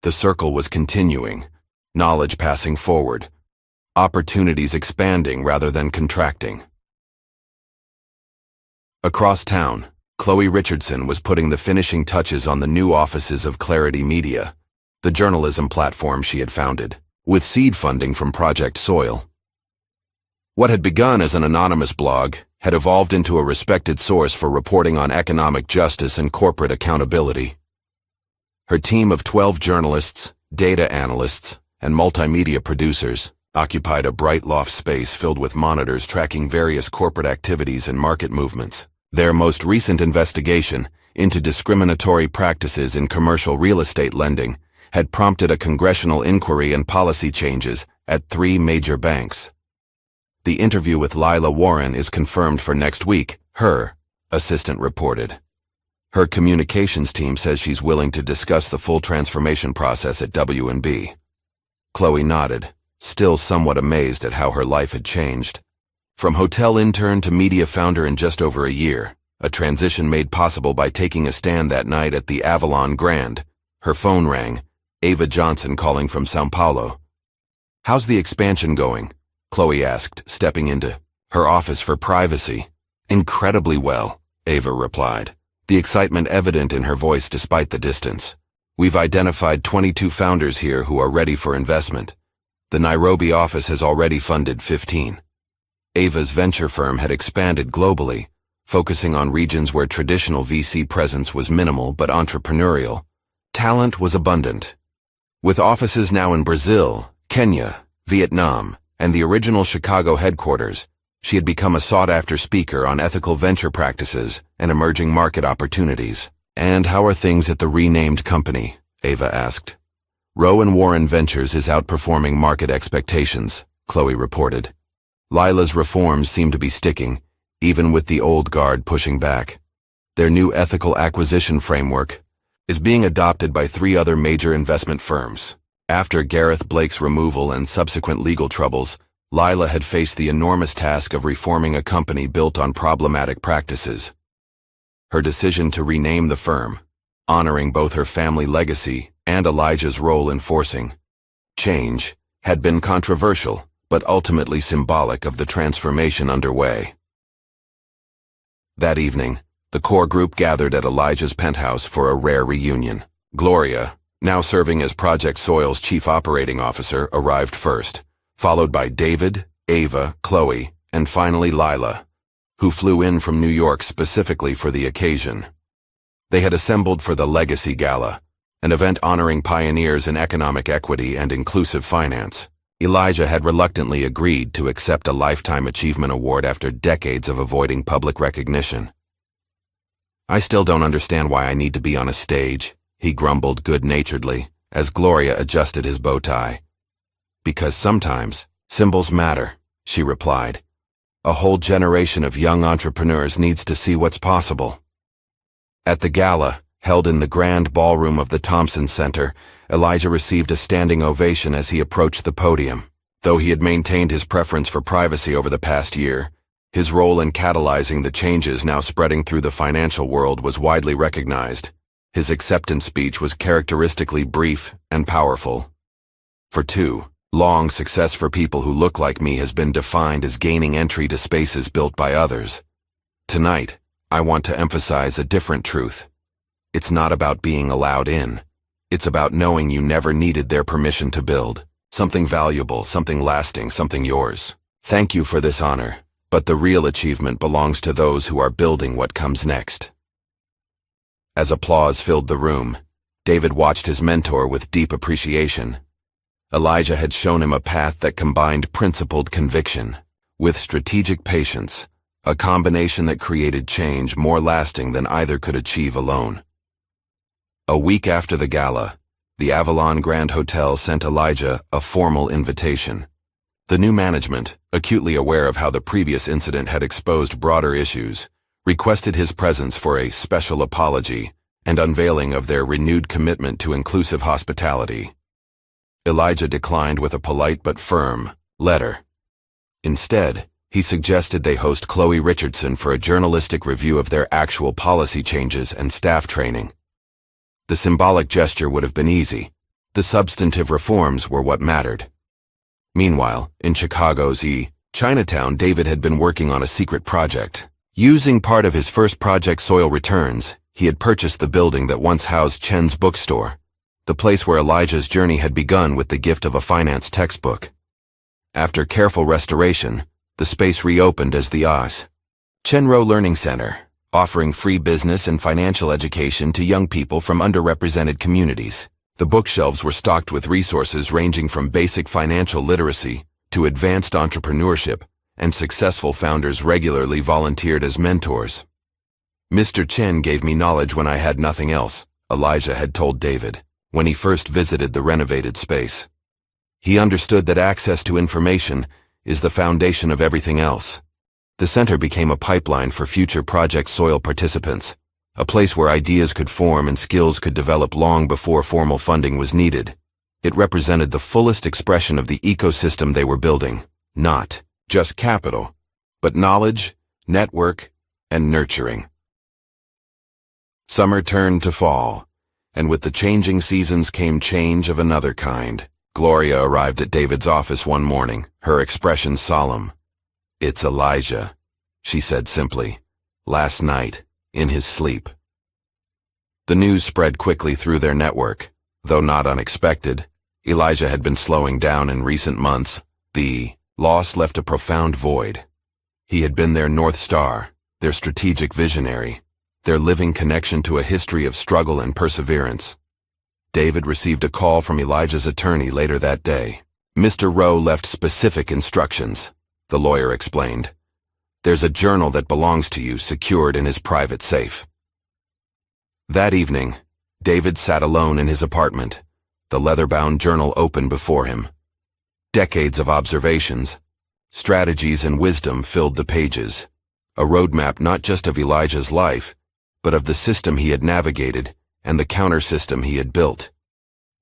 The circle was continuing, knowledge passing forward, opportunities expanding rather than contracting. Across town, Chloe Richardson was putting the finishing touches on the new offices of Clarity Media, the journalism platform she had founded, with seed funding from Project Soil. What had begun as an anonymous blog had evolved into a respected source for reporting on economic justice and corporate accountability. Her team of 12 journalists, data analysts, and multimedia producers occupied a bright loft space filled with monitors tracking various corporate activities and market movements. Their most recent investigation into discriminatory practices in commercial real estate lending had prompted a congressional inquiry and policy changes at 3 major banks. The interview with Lila Warren is confirmed for next week, her assistant reported. Her communications team says she's willing to discuss the full transformation process at W&B. Chloe nodded, still somewhat amazed at how her life had changed. From hotel intern to media founder in just over a year, a transition made possible by taking a stand that night at the Avalon Grand. Her phone rang, Ava Johnson calling from São Paulo. "How's the expansion going?" Chloe asked, stepping into her office for privacy. "Incredibly well," Ava replied, the excitement evident in her voice despite the distance. "We've identified 22 founders here who are ready for investment. The Nairobi office has already funded 15. Ava's venture firm had expanded globally, focusing on regions where traditional VC presence was minimal but entrepreneurial. Talent was abundant. With offices now in Brazil, Kenya, Vietnam, and the original Chicago headquarters, she had become a sought-after speaker on ethical venture practices and emerging market opportunities. "And how are things at the renamed company?" Ava asked. "Rowan Warren Ventures is outperforming market expectations," Chloe reported. Lila's reforms seem to be sticking, even with the old guard pushing back. Their new ethical acquisition framework is being adopted by 3 other major investment firms. After Gareth Blake's removal and subsequent legal troubles, Lila had faced the enormous task of reforming a company built on problematic practices. Her decision to rename the firm, honoring both her family legacy and Elijah's role in forcing change, had been controversial, but ultimately symbolic of the transformation underway. That evening, the core group gathered at Elijah's penthouse for a rare reunion. Gloria, now serving as Project Soil's chief operating officer, arrived first, followed by David, Ava, Chloe, and finally Lila, who flew in from New York specifically for the occasion. They had assembled for the Legacy Gala, an event honoring pioneers in economic equity and inclusive finance. Elijah had reluctantly agreed to accept a Lifetime Achievement Award after decades of avoiding public recognition. "I still don't understand why I need to be on a stage," he grumbled good-naturedly, as Gloria adjusted his bow tie. "Because sometimes, symbols matter," she replied. "A whole generation of young entrepreneurs needs to see what's possible." At the gala, held in the grand ballroom of the Thompson Center, Elijah received a standing ovation as he approached the podium. Though he had maintained his preference for privacy over the past year, his role in catalyzing the changes now spreading through the financial world was widely recognized. His acceptance speech was characteristically brief and powerful. "For too long, success for people who look like me has been defined as gaining entry to spaces built by others. Tonight, I want to emphasize a different truth. It's not about being allowed in. It's about knowing you never needed their permission to build something valuable, something lasting, something yours. Thank you for this honor, but the real achievement belongs to those who are building what comes next." As applause filled the room, David watched his mentor with deep appreciation. Elijah had shown him a path that combined principled conviction with strategic patience, a combination that created change more lasting than either could achieve alone. A week after the gala, the Avalon Grand Hotel sent Elijah a formal invitation. The new management, acutely aware of how the previous incident had exposed broader issues, requested his presence for a special apology and unveiling of their renewed commitment to inclusive hospitality. Elijah declined with a polite but firm letter. Instead, he suggested they host Chloe Richardson for a journalistic review of their actual policy changes and staff training. The symbolic gesture would have been easy. The substantive reforms were what mattered. Meanwhile, in Chicago's Chinatown, David had been working on a secret project. Using part of his first Project Soil returns, he had purchased the building that once housed Chen's bookstore, the place where Elijah's journey had begun with the gift of a finance textbook. After careful restoration, the space reopened as the Chenro Learning Center, offering free business and financial education to young people from underrepresented communities. The bookshelves were stocked with resources ranging from basic financial literacy to advanced entrepreneurship, and successful founders regularly volunteered as mentors. "Mr. Chen gave me knowledge when I had nothing else," Elijah had told David when he first visited the renovated space. "He understood that access to information is the foundation of everything else. The center became a pipeline for future Project Soil participants, a place where ideas could form and skills could develop long before formal funding was needed. It represented the fullest expression of the ecosystem they were building, not just capital, but knowledge, network, and nurturing. Summer turned to fall, and with the changing seasons came change of another kind. Gloria arrived at David's office one morning, her expression solemn. "It's Elijah," she said simply. "Last night, in his sleep." The news spread quickly through their network. Though not unexpected, Elijah had been slowing down in recent months. The loss left a profound void. He had been their North Star, their strategic visionary, their living connection to a history of struggle and perseverance. David received a call from Elijah's attorney later that day. "Mr. Rowe left specific instructions," the lawyer explained. "There's a journal that belongs to you secured in his private safe." That evening, David sat alone in his apartment, the leather-bound journal open before him. Decades of observations, strategies, and wisdom filled the pages, a roadmap not just of Elijah's life, but of the system he had navigated and the counter-system he had built.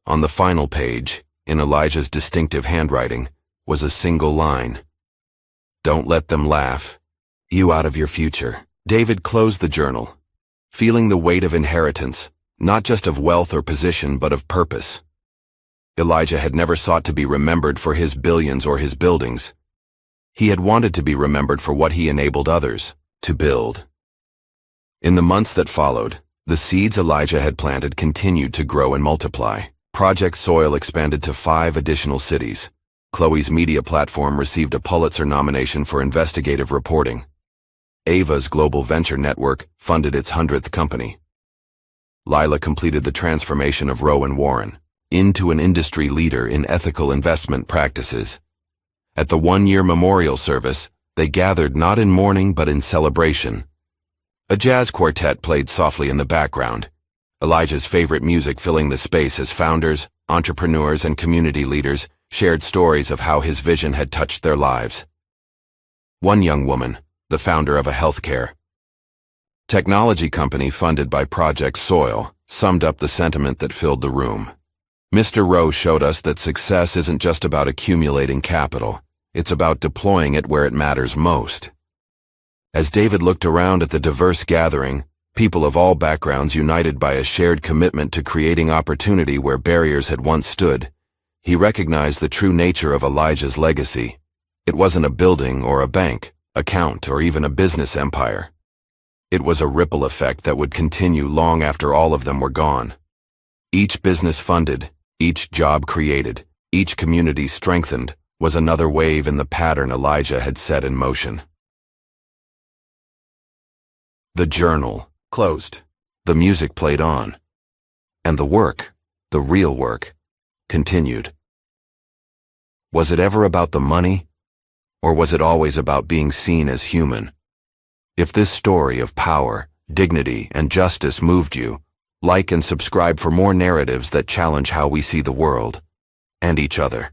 On the final page, in Elijah's distinctive handwriting, was a single line. "Don't let them laugh you out of your future." David closed the journal, feeling the weight of inheritance, not just of wealth or position, but of purpose. Elijah had never sought to be remembered for his billions or his buildings. He had wanted to be remembered for what he enabled others to build. In the months that followed, the seeds Elijah had planted continued to grow and multiply. Project Soil expanded to 5 additional cities. Chloe's media platform received a Pulitzer nomination for investigative reporting. Ava's Global Venture Network funded its 100th company. Lila completed the transformation of Rowe & Warren into an industry leader in ethical investment practices. At the one-year memorial service, they gathered not in mourning but in celebration. A jazz quartet played softly in the background, Elijah's favorite music filling the space as founders, entrepreneurs, and community leaders shared stories of how his vision had touched their lives. One young woman, the founder of a healthcare technology company funded by Project Soil, summed up the sentiment that filled the room. "Mr. Rowe showed us that success isn't just about accumulating capital, it's about deploying it where it matters most." As David looked around at the diverse gathering, people of all backgrounds united by a shared commitment to creating opportunity where barriers had once stood, he recognized the true nature of Elijah's legacy. It wasn't a building or a bank, account, or even a business empire. It was a ripple effect that would continue long after all of them were gone. Each business funded, each job created, each community strengthened, was another wave in the pattern Elijah had set in motion. The journal closed. The music played on. And the work, the real work, continued. Was it ever about the money? Or was it always about being seen as human? If this story of power, dignity, and justice moved you, like and subscribe for more narratives that challenge how we see the world and each other.